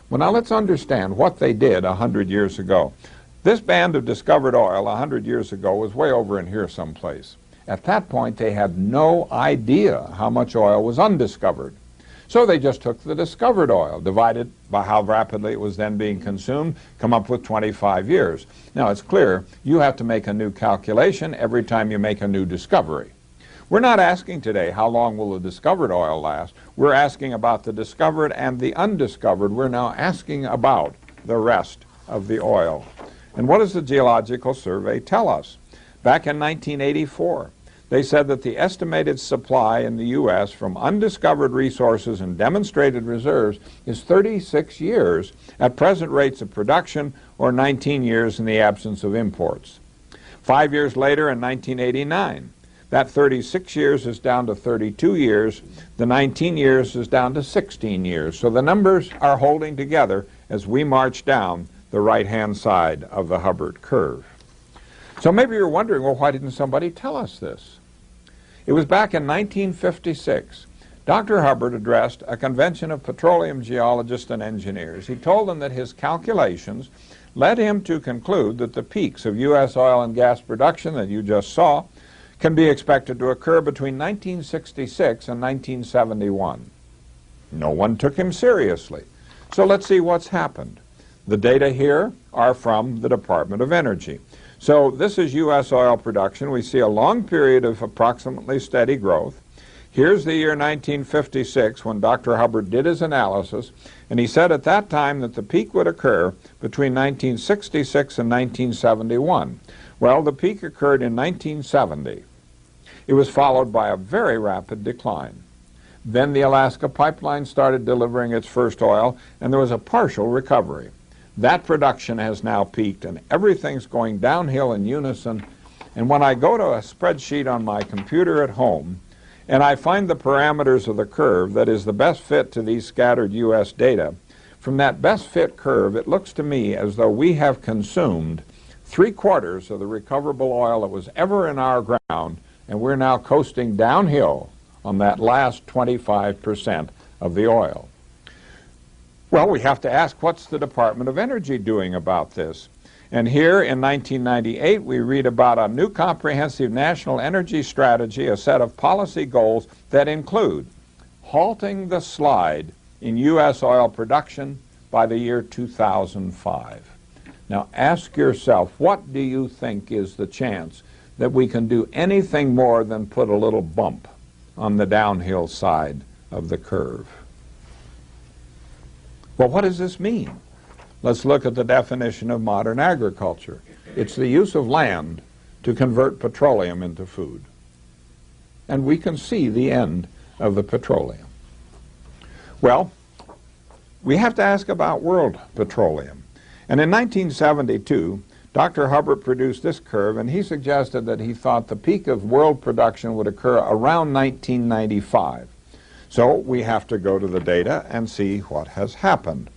Well, now let's understand what they did 100 years ago. This band of discovered oil 100 years ago was way over in here someplace. At that point, they had no idea how much oil was undiscovered. So they just took the discovered oil, divided by how rapidly it was then being consumed, come up with 25 years. Now, it's clear you have to make a new calculation every time you make a new discovery. We're not asking today how long will the discovered oil last. We're asking about the discovered and the undiscovered. We're now asking about the rest of the oil. And what does the Geological Survey tell us? Back in 1984, they said that the estimated supply in the U.S. from undiscovered resources and demonstrated reserves is 36 years at present rates of production, or 19 years in the absence of imports. 5 years later, in 1989, that 36 years is down to 32 years. The 19 years is down to 16 years. So the numbers are holding together as we march down the right-hand side of the Hubbard curve. So maybe you're wondering, well, why didn't somebody tell us this? It was back in 1956. Dr. Hubbard addressed a convention of petroleum geologists and engineers. He told them that his calculations led him to conclude that the peaks of U.S. oil and gas production that you just saw can be expected to occur between 1966 and 1971. No one took him seriously. So let's see what's happened. The data here are from the Department of Energy. So this is U.S. oil production. We see a long period of approximately steady growth. Here's the year 1956 when Dr. Hubbard did his analysis, and he said at that time that the peak would occur between 1966 and 1971. Well, the peak occurred in 1970. It was followed by a very rapid decline. Then the Alaska pipeline started delivering its first oil, and there was a partial recovery. That production has now peaked, and everything's going downhill in unison. And when I go to a spreadsheet on my computer at home, and I find the parameters of the curve that is the best fit to these scattered U.S. data, from that best fit curve, it looks to me as though we have consumed 3/4 of the recoverable oil that was ever in our ground, and we're now coasting downhill on that last 25% of the oil. Well, we have to ask, what's the Department of Energy doing about this? And here in 1998, we read about a new comprehensive national energy strategy, a set of policy goals that include halting the slide in U.S. oil production by the year 2005. Now ask yourself, what do you think is the chance that we can do anything more than put a little bump on the downhill side of the curve? Well, what does this mean? Let's look at the definition of modern agriculture. It's the use of land to convert petroleum into food. And we can see the end of the petroleum. Well, we have to ask about world petroleum. And in 1972, Dr. Hubbard produced this curve, and he suggested that he thought the peak of world production would occur around 1995. So we have to go to the data and see what has happened.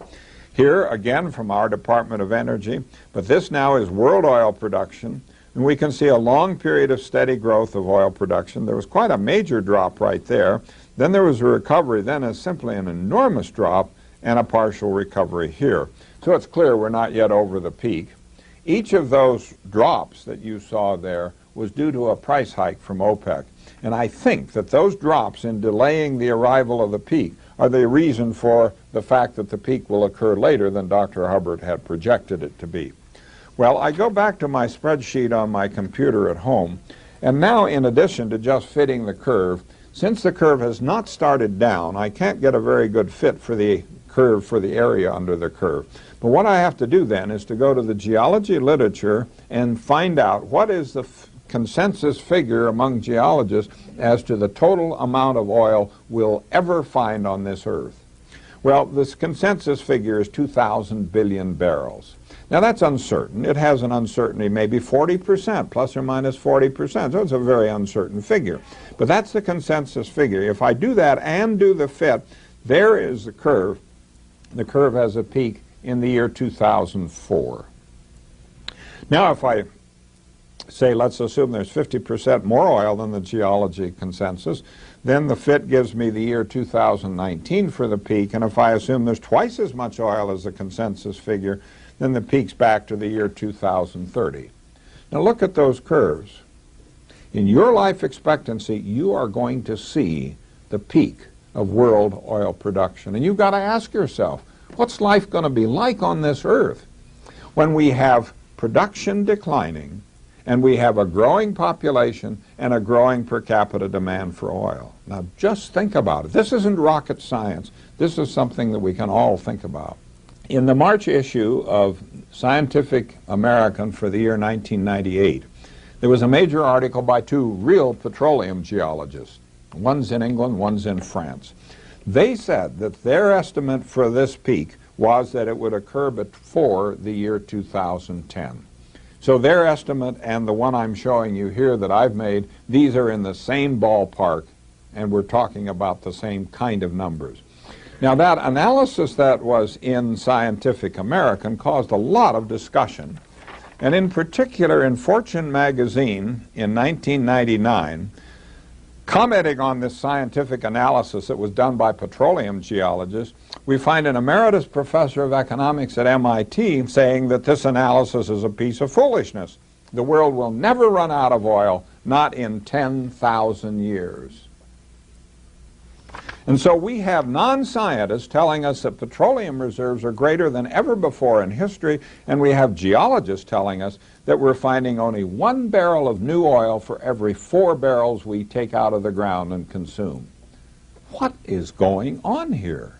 Here, again, from our Department of Energy, but this now is world oil production, and we can see a long period of steady growth of oil production. There was quite a major drop right there. Then there was a recovery, then is simply an enormous drop, and a partial recovery here. So it's clear we're not yet over the peak. Each of those drops that you saw there was due to a price hike from OPEC. And I think that those drops in delaying the arrival of the peak are the reason for the fact that the peak will occur later than Dr. Hubbard had projected it to be. Well, I go back to my spreadsheet on my computer at home, and now in addition to just fitting the curve, since the curve has not started down, I can't get a very good fit for the curve for the area under the curve. But what I have to do then is to go to the geology literature and find out what is the consensus figure among geologists as to the total amount of oil we'll ever find on this earth. Well, this consensus figure is 2,000 billion barrels. Now that's uncertain. It has an uncertainty, maybe 40%, plus or minus 40%, so it's a very uncertain figure. But that's the consensus figure. If I do that and do the fit, there is the curve. The curve has a peak in the year 2004. Now if I say, let's assume there's 50% more oil than the geology consensus, then the fit gives me the year 2019 for the peak, and if I assume there's twice as much oil as the consensus figure, then the peak's back to the year 2030. Now look at those curves. In your life expectancy, you are going to see the peak of world oil production. And you've got to ask yourself, what's life going to be like on this earth when we have production declining and we have a growing population and a growing per capita demand for oil? Now just think about it. This isn't rocket science. This is something that we can all think about. In the March issue of Scientific American for the year 1998, there was a major article by two real petroleum geologists. One's in England, one's in France. They said that their estimate for this peak was that it would occur before the year 2010. So their estimate and the one I'm showing you here that I've made, these are in the same ballpark, and we're talking about the same kind of numbers. Now that analysis that was in Scientific American caused a lot of discussion. And in particular in Fortune magazine in 1999, commenting on this scientific analysis that was done by petroleum geologists, we find an emeritus professor of economics at MIT saying that this analysis is a piece of foolishness. The world will never run out of oil, not in 10,000 years. And so we have non-scientists telling us that petroleum reserves are greater than ever before in history, and we have geologists telling us that we're finding only 1 barrel of new oil for every 4 barrels we take out of the ground and consume. What is going on here?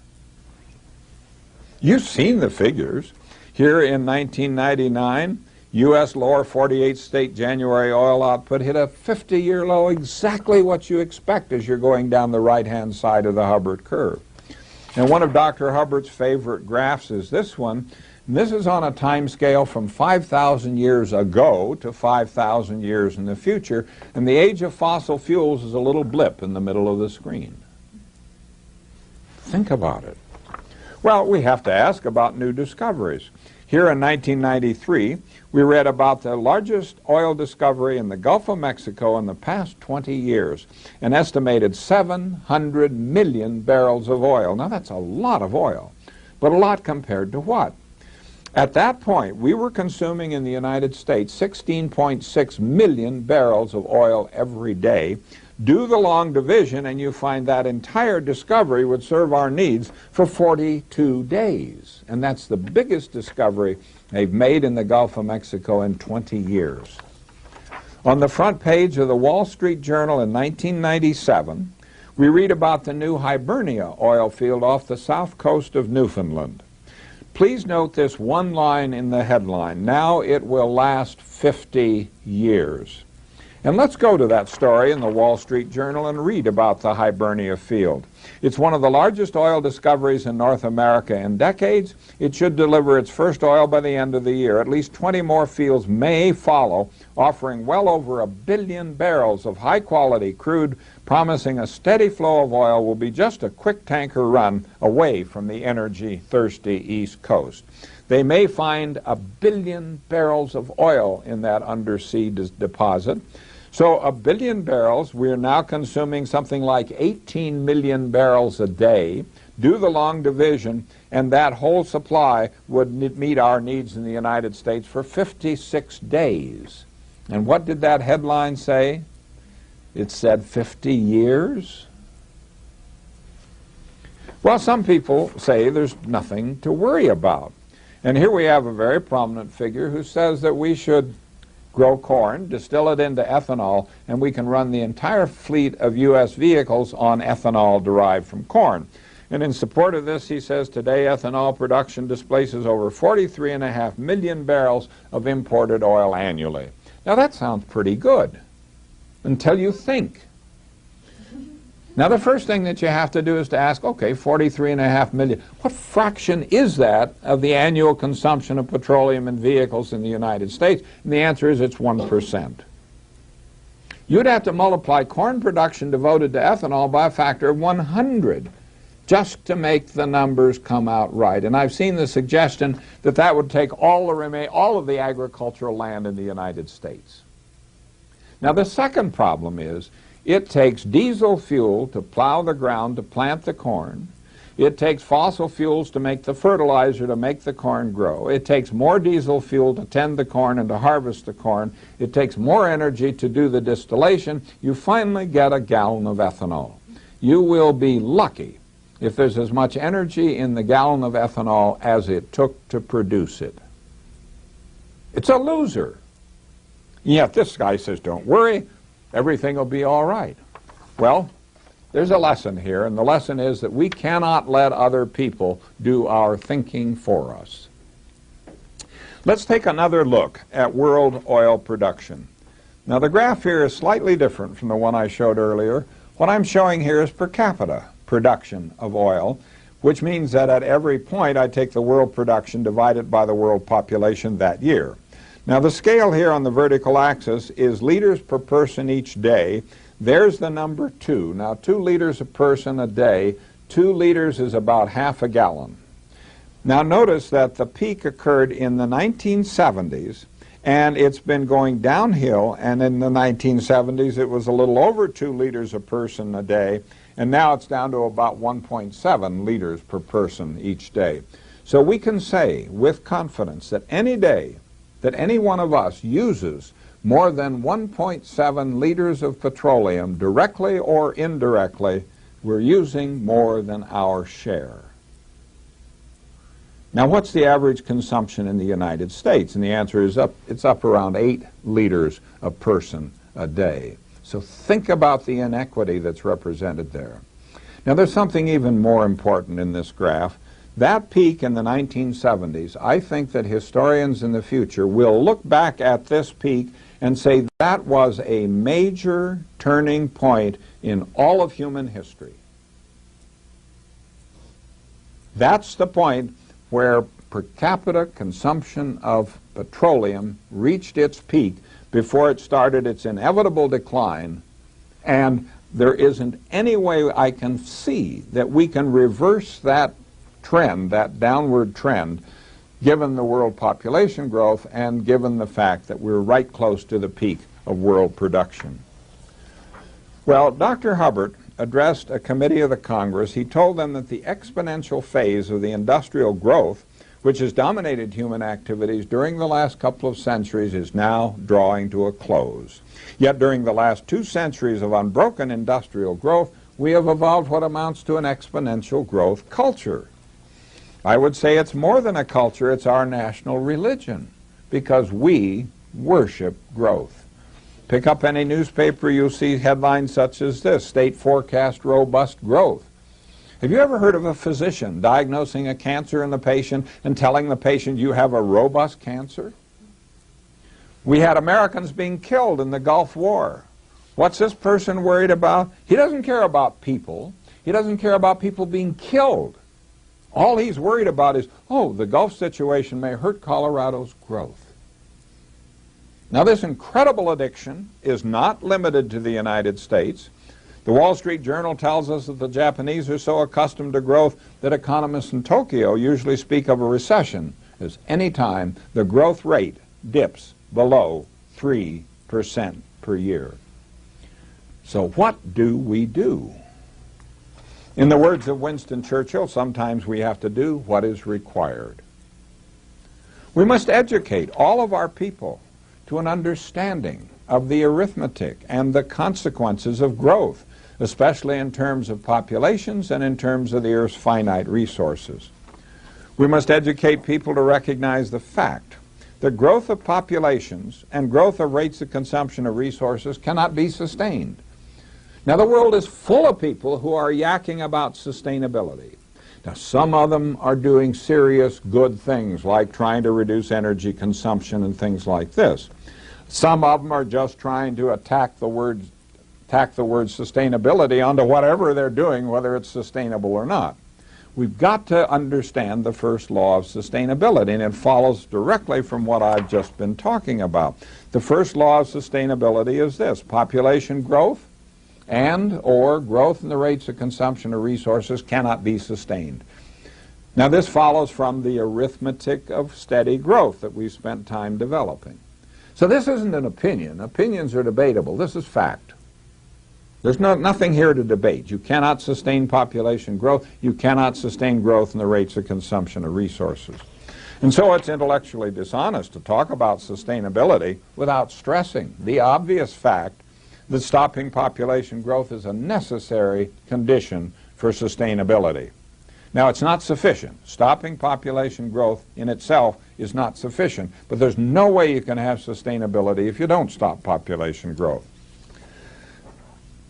You've seen the figures. Here in 1999, U.S. lower 48 state January oil output hit a 50-year low, exactly what you expect as you're going down the right-hand side of the Hubbard curve. And one of Dr. Hubbard's favorite graphs is this one. And this is on a time scale from 5,000 years ago to 5,000 years in the future, and the age of fossil fuels is a little blip in the middle of the screen. Think about it. Well, we have to ask about new discoveries. Here in 1993, we read about the largest oil discovery in the Gulf of Mexico in the past 20 years, an estimated 700 million barrels of oil. Now that's a lot of oil, but a lot compared to what? At that point, we were consuming in the United States 16.6 million barrels of oil every day. Do the long division and you find that entire discovery would serve our needs for 42 days. And that's the biggest discovery they've made in the Gulf of Mexico in 20 years. On the front page of the Wall Street Journal in 1997, we read about the new Hibernia oil field off the south coast of Newfoundland. Please note this one line in the headline: now it will last 50 years. And let's go to that story in the Wall Street Journal and read about the Hibernia field. It's one of the largest oil discoveries in North America in decades. It should deliver its first oil by the end of the year. At least 20 more fields may follow, offering well over 1 billion barrels of high-quality crude, promising a steady flow of oil will be just a quick tanker run away from the energy-thirsty East Coast. They may find 1 billion barrels of oil in that undersea deposit. So 1 billion barrels, we are now consuming something like 18 million barrels a day. Do the long division, and that whole supply would meet our needs in the United States for 56 days. And what did that headline say? It said 50 years. Well, some people say there's nothing to worry about. And here we have a very prominent figure who says that we should grow corn, distill it into ethanol, and we can run the entire fleet of U.S. vehicles on ethanol derived from corn. And in support of this, he says today ethanol production displaces over 43.5 million barrels of imported oil annually. Now that sounds pretty good until you think. Now the first thing that you have to do is to ask, okay, 43.5 million, what fraction is that of the annual consumption of petroleum in vehicles in the United States? And the answer is it's 1%. You'd have to multiply corn production devoted to ethanol by a factor of 100 just to make the numbers come out right. And I've seen the suggestion that that would take all of the agricultural land in the United States. Now the second problem is it takes diesel fuel to plow the ground to plant the corn. It takes fossil fuels to make the fertilizer to make the corn grow. It takes more diesel fuel to tend the corn and to harvest the corn. It takes more energy to do the distillation. You finally get a gallon of ethanol. You will be lucky if there's as much energy in the gallon of ethanol as it took to produce it. It's a loser. Yet this guy says, don't worry, everything will be all right. Well, there's a lesson here, and the lesson is that we cannot let other people do our thinking for us. Let's take another look at world oil production. Now the graph here is slightly different from the one I showed earlier. What I'm showing here is per capita production of oil, which means that at every point I take the world production divided by the world population that year. Now the scale here on the vertical axis is liters per person each day. There's the number 2. Now 2 liters a person a day. 2 liters is about half a gallon. Now notice that the peak occurred in the 1970s, and it's been going downhill, and in the 1970s it was a little over 2 liters a person a day, and now it's down to about 1.7 liters per person each day. So we can say with confidence that any day that any one of us uses more than 1.7 liters of petroleum, directly or indirectly, we're using more than our share. Now, what's the average consumption in the United States? And the answer is it's up around 8 liters a person a day. So think about the inequity that's represented there. Now, there's something even more important in this graph. That peak in the 1970s, I think that historians in the future will look back at this peak and say that was a major turning point in all of human history. That's the point where per capita consumption of petroleum reached its peak before it started its inevitable decline, and there isn't any way I can see that we can reverse that trend, that downward trend, given the world population growth and given the fact that we're right close to the peak of world production. Well, Dr. Hubbard addressed a committee of the Congress. He told them that the exponential phase of the industrial growth, which has dominated human activities during the last couple of centuries, is now drawing to a close. Yet during the last 2 centuries of unbroken industrial growth, we have evolved what amounts to an exponential growth culture. I would say it's more than a culture, it's our national religion, because we worship growth. Pick up any newspaper, you'll see headlines such as this: state forecast robust growth. Have you ever heard of a physician diagnosing a cancer in the patient and telling the patient you have a robust cancer? We had Americans being killed in the Gulf War. What's this person worried about? He doesn't care about people. He doesn't care about people being killed. All he's worried about is, oh, the Gulf situation may hurt Colorado's growth. Now, this incredible addiction is not limited to the United States. The Wall Street Journal tells us that the Japanese are so accustomed to growth that economists in Tokyo usually speak of a recession as any time the growth rate dips below 3% per year. So what do we do? In the words of Winston Churchill, sometimes we have to do what is required. We must educate all of our people to an understanding of the arithmetic and the consequences of growth, especially in terms of populations and in terms of the Earth's finite resources. We must educate people to recognize the fact that growth of populations and growth of rates of consumption of resources cannot be sustained. Now, the world is full of people who are yakking about sustainability. Now, some of them are doing serious good things, like trying to reduce energy consumption and things like this. Some of them are just trying to attack the word sustainability onto whatever they're doing, whether it's sustainable or not. We've got to understand the first law of sustainability, and it follows directly from what I've just been talking about. The first law of sustainability is this: population growth and or growth in the rates of consumption of resources cannot be sustained. Now, this follows from the arithmetic of steady growth that we've spent time developing. So this isn't an opinion. Opinions are debatable. This is fact. There's nothing here to debate. You cannot sustain population growth. You cannot sustain growth in the rates of consumption of resources. And so it's intellectually dishonest to talk about sustainability without stressing the obvious fact that stopping population growth is a necessary condition for sustainability. Now, it's not sufficient. Stopping population growth in itself is not sufficient, but there's no way you can have sustainability if you don't stop population growth.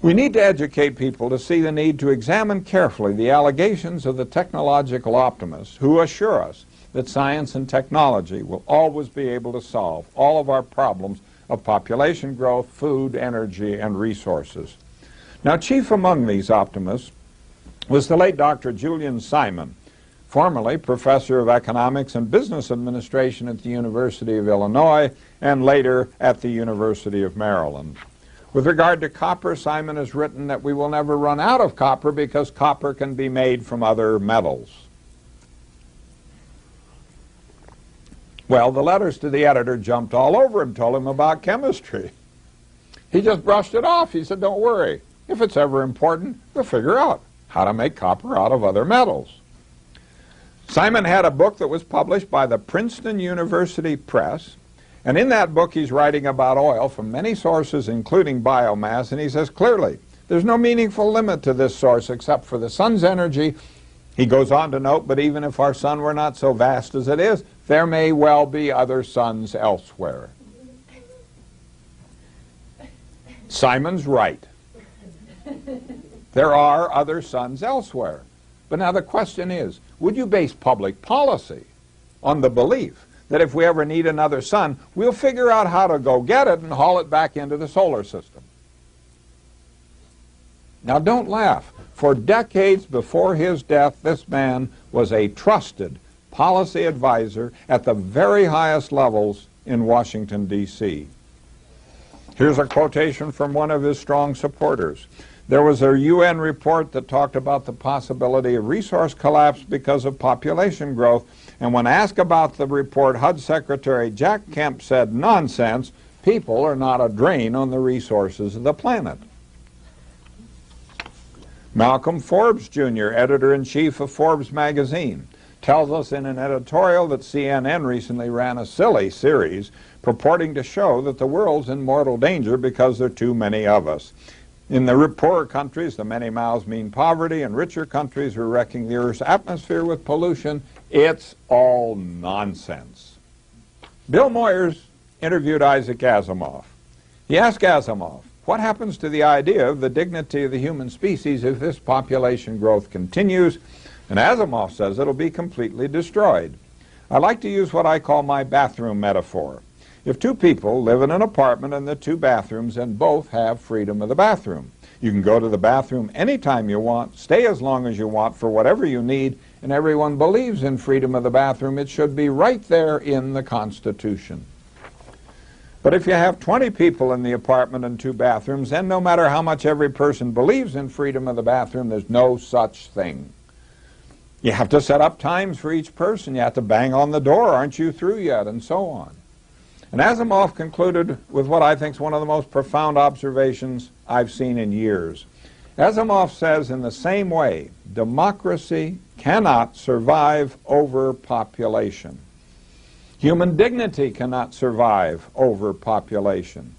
We need to educate people to see the need to examine carefully the allegations of the technological optimists who assure us that science and technology will always be able to solve all of our problems of population growth, food, energy, and resources. Now, chief among these optimists was the late Dr. Julian Simon, formerly professor of economics and business administration at the University of Illinois and later at the University of Maryland. With regard to copper, Simon has written that we will never run out of copper because copper can be made from other metals. Well, the letters to the editor jumped all over him, told him about chemistry. He just brushed it off. He said, don't worry. If it's ever important, we'll figure out how to make copper out of other metals. Simon had a book that was published by the Princeton University Press, and in that book he's writing about oil from many sources, including biomass, and he says clearly, there's no meaningful limit to this source except for the sun's energy. He goes on to note, but even if our sun were not so vast as it is, there may well be other suns elsewhere. Simon's right. There are other suns elsewhere. But now the question is, would you base public policy on the belief that if we ever need another sun, we'll figure out how to go get it and haul it back into the solar system? Now don't laugh. For decades before his death, this man was a trusted policy advisor at the very highest levels in Washington, D.C. Here's a quotation from one of his strong supporters. There was a UN report that talked about the possibility of resource collapse because of population growth, and when asked about the report, HUD Secretary Jack Kemp said, nonsense, people are not a drain on the resources of the planet. Malcolm Forbes Jr., editor-in-chief of Forbes magazine, tells us in an editorial that CNN recently ran a silly series purporting to show that the world's in mortal danger because there are too many of us. In the poorer countries, the many mouths mean poverty, and richer countries are wrecking the Earth's atmosphere with pollution. It's all nonsense. Bill Moyers interviewed Isaac Asimov. He asked Asimov, what happens to the idea of the dignity of the human species if this population growth continues? And Asimov says it'll be completely destroyed. I like to use what I call my bathroom metaphor. If two people live in an apartment and the two bathrooms and both have freedom of the bathroom, you can go to the bathroom anytime you want, stay as long as you want for whatever you need, and everyone believes in freedom of the bathroom. It should be right there in the Constitution. But if you have 20 people in the apartment and two bathrooms, then no matter how much every person believes in freedom of the bathroom, there's no such thing. You have to set up times for each person. You have to bang on the door, aren't you through yet, and so on. And Asimov concluded with what I think is one of the most profound observations I've seen in years. Asimov says, in the same way, democracy cannot survive overpopulation. Human dignity cannot survive overpopulation.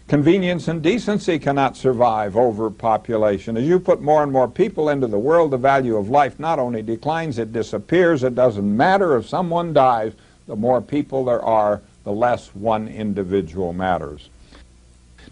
Convenience and decency cannot survive overpopulation. As you put more and more people into the world, the value of life not only declines, it disappears. It doesn't matter if someone dies. The more people there are, the less one individual matters.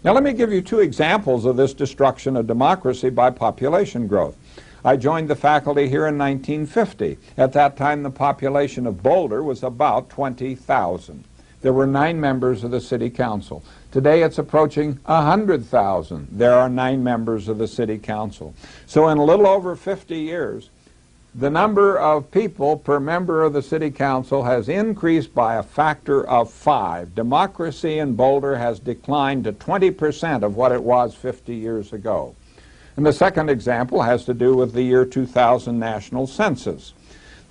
Now let me give you two examples of this destruction of democracy by population growth. I joined the faculty here in 1950. At that time, the population of Boulder was about 20,000. There were 9 members of the city council. Today it's approaching 100,000. There are 9 members of the city council. So in a little over 50 years, the number of people per member of the city council has increased by a factor of 5. Democracy in Boulder has declined to 20% of what it was 50 years ago. And the second example has to do with the year 2000 national census.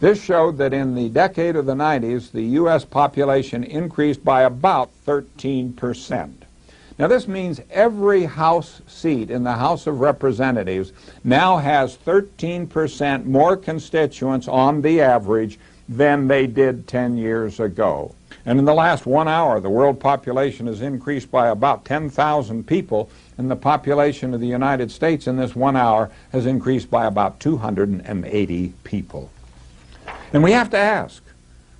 This showed that in the decade of the 90s, the U.S. population increased by about 13%. Now this means every House seat in the House of Representatives now has 13% more constituents on the average than they did 10 years ago. And in the last 1 hour, the world population has increased by about 10,000 people, and the population of the United States in this 1 hour has increased by about 280 people. And we have to ask,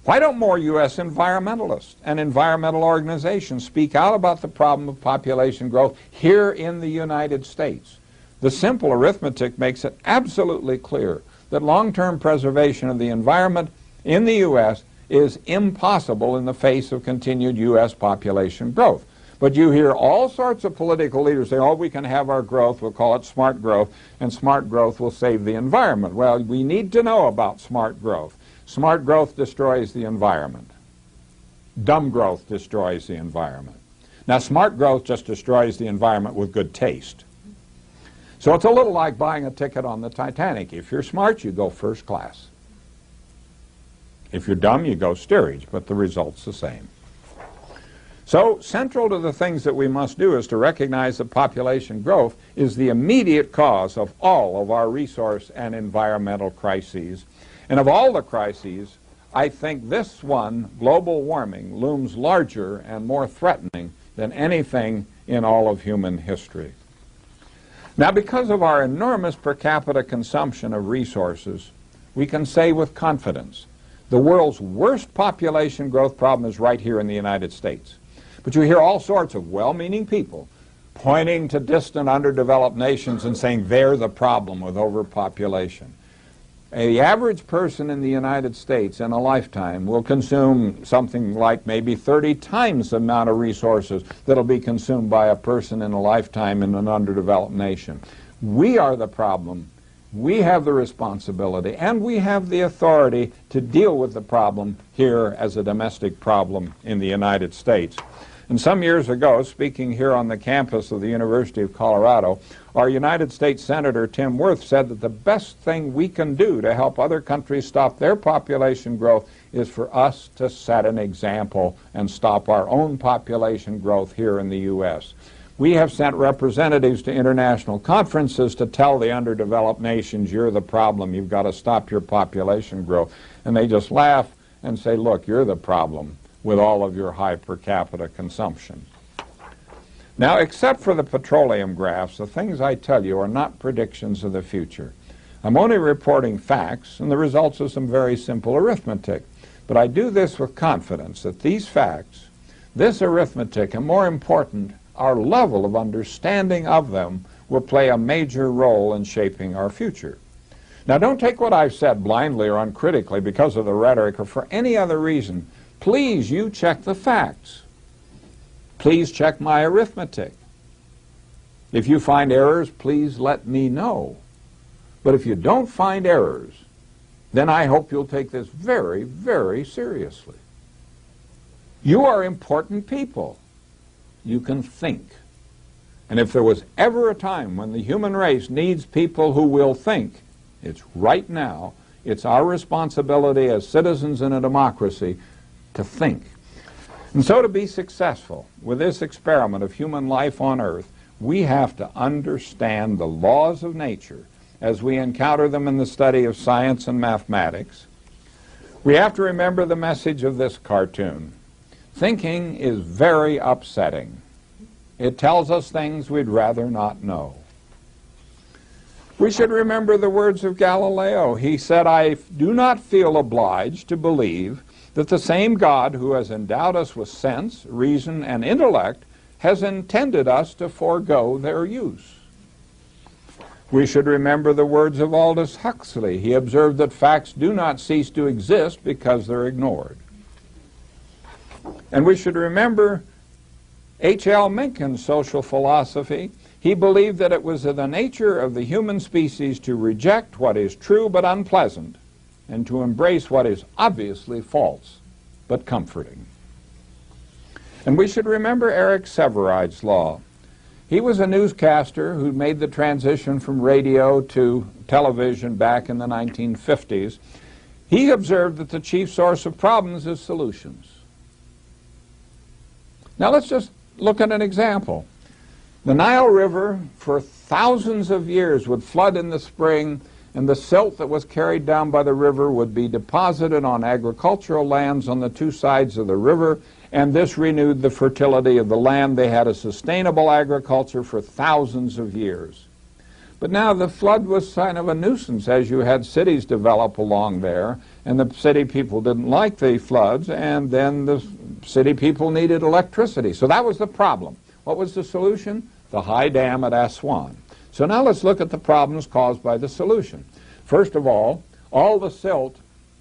why don't more U.S. environmentalists and environmental organizations speak out about the problem of population growth here in the United States? The simple arithmetic makes it absolutely clear that long-term preservation of the environment in the U.S. is impossible in the face of continued U.S. population growth. But you hear all sorts of political leaders say, oh, we can have our growth, we'll call it smart growth, and smart growth will save the environment. Well, we need to know about smart growth. Smart growth destroys the environment. Dumb growth destroys the environment. Now, smart growth just destroys the environment with good taste. So it's a little like buying a ticket on the Titanic. If you're smart, you go first class. If you're dumb, you go steerage, but the result's the same. So central to the things that we must do is to recognize that population growth is the immediate cause of all of our resource and environmental crises. And of all the crises, I think this one, global warming, looms larger and more threatening than anything in all of human history. Now, because of our enormous per capita consumption of resources, we can say with confidence, the world's worst population growth problem is right here in the United States. But you hear all sorts of well-meaning people pointing to distant underdeveloped nations and saying they're the problem with overpopulation. The average person in the United States in a lifetime will consume something like maybe 30 times the amount of resources that will be consumed by a person in a lifetime in an underdeveloped nation. We are the problem. We have the responsibility, and we have the authority to deal with the problem here as a domestic problem in the United States. And some years ago, speaking here on the campus of the University of Colorado, our United States Senator Tim Wirth said that the best thing we can do to help other countries stop their population growth is for us to set an example and stop our own population growth here in the U.S. We have sent representatives to international conferences to tell the underdeveloped nations, you're the problem, you've got to stop your population growth. And they just laugh and say, look, you're the problem with all of your high per capita consumption. Now, except for the petroleum graphs, the things I tell you are not predictions of the future. I'm only reporting facts and the results of some very simple arithmetic. But I do this with confidence that these facts, this arithmetic, and more important, our level of understanding of them will play a major role in shaping our future. Now, don't take what I've said blindly or uncritically because of the rhetoric or for any other reason. Please, you check the facts. Please check my arithmetic. If you find errors, please let me know. But if you don't find errors, then I hope you'll take this very, very seriously. You are important people. You can think. And if there was ever a time when the human race needs people who will think, it's right now. It's our responsibility as citizens in a democracy to think. And so to be successful with this experiment of human life on Earth, we have to understand the laws of nature as we encounter them in the study of science and mathematics. We have to remember the message of this cartoon. Thinking is very upsetting. It tells us things we'd rather not know. We should remember the words of Galileo. He said, I do not feel obliged to believe that the same God who has endowed us with sense, reason, and intellect has intended us to forego their use. We should remember the words of Aldous Huxley. He observed that facts do not cease to exist because they're ignored. And we should remember H.L. Mencken's social philosophy. He believed that it was in the nature of the human species to reject what is true but unpleasant and to embrace what is obviously false but comforting. And we should remember Eric Severide's law. He was a newscaster who made the transition from radio to television back in the 1950s. He observed that the chief source of problems is solutions. Now let's just look at an example. The Nile River for thousands of years would flood in the spring, and the silt that was carried down by the river would be deposited on agricultural lands on the two sides of the river, and this renewed the fertility of the land. They had a sustainable agriculture for thousands of years. But now the flood was kind of a nuisance as you had cities develop along there, and the city people didn't like the floods, and then the city people needed electricity. So that was the problem. What was the solution? The high dam at Aswan. So now let's look at the problems caused by the solution. First of all the silt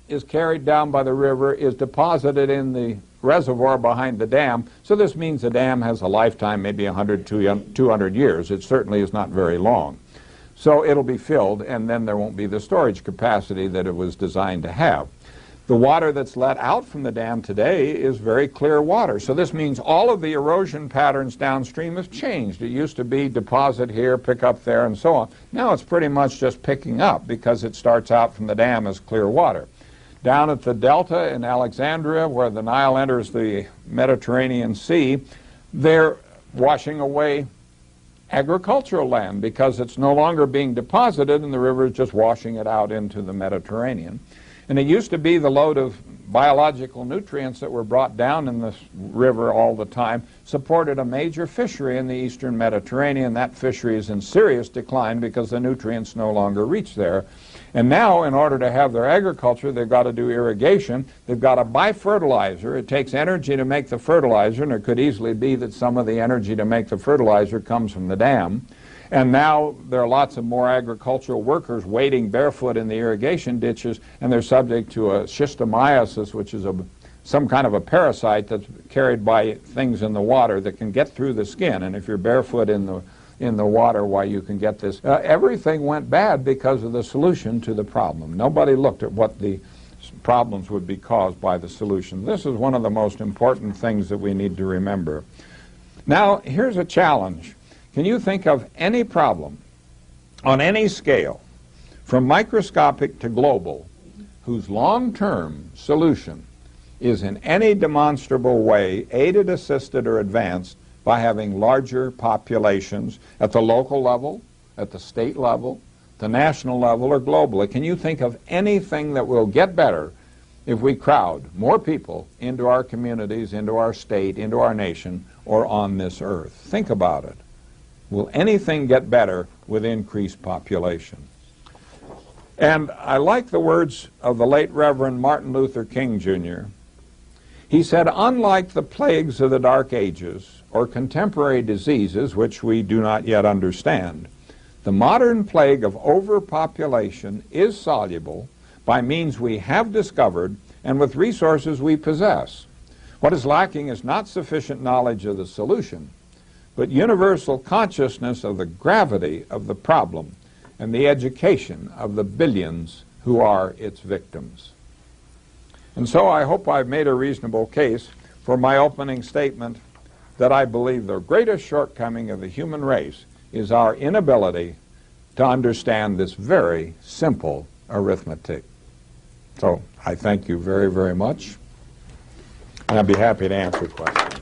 is carried down by the river, is deposited in the reservoir behind the dam. So this means the dam has a lifetime, maybe 100 to 200 years. It certainly is not very long. So it'll be filled, and then there won't be the storage capacity that it was designed to have. The water that's let out from the dam today is very clear water. So this means all of the erosion patterns downstream have changed. It used to be deposit here, pick up there, and so on. Now it's pretty much just picking up because it starts out from the dam as clear water. Down at the delta in Alexandria, where the Nile enters the Mediterranean Sea, they're washing away agricultural land because it's no longer being deposited and the river is just washing it out into the Mediterranean. And it used to be the load of biological nutrients that were brought down in this river all the time supported a major fishery in the eastern Mediterranean. That fishery is in serious decline because the nutrients no longer reach there. And now, in order to have their agriculture, they've got to do irrigation. They've got to buy fertilizer. It takes energy to make the fertilizer, and it could easily be that some of the energy to make the fertilizer comes from the dam. And now there are lots of more agricultural workers wading barefoot in the irrigation ditches, and they're subject to a schistomiasis, which is some kind of a parasite that's carried by things in the water that can get through the skin. And if you're barefoot in the water, why you can get this. Everything went bad because of the solution to the problem. Nobody looked at what the problems would be caused by the solution. This is one of the most important things that we need to remember. Now, here's a challenge. Can you think of any problem on any scale, from microscopic to global, whose long-term solution is in any demonstrable way aided, assisted, or advanced by having larger populations at the local level, at the state level, the national level, or globally? Can you think of anything that will get better if we crowd more people into our communities, into our state, into our nation, or on this earth? Think about it. Will anything get better with increased population? And I like the words of the late Reverend Martin Luther King, Jr. He said, unlike the plagues of the Dark Ages or contemporary diseases, which we do not yet understand, the modern plague of overpopulation is soluble by means we have discovered and with resources we possess. What is lacking is not sufficient knowledge of the solution, but universal consciousness of the gravity of the problem and the education of the billions who are its victims. And so I hope I've made a reasonable case for my opening statement that I believe the greatest shortcoming of the human race is our inability to understand this very simple arithmetic. So I thank you very, very much, and I'd be happy to answer questions.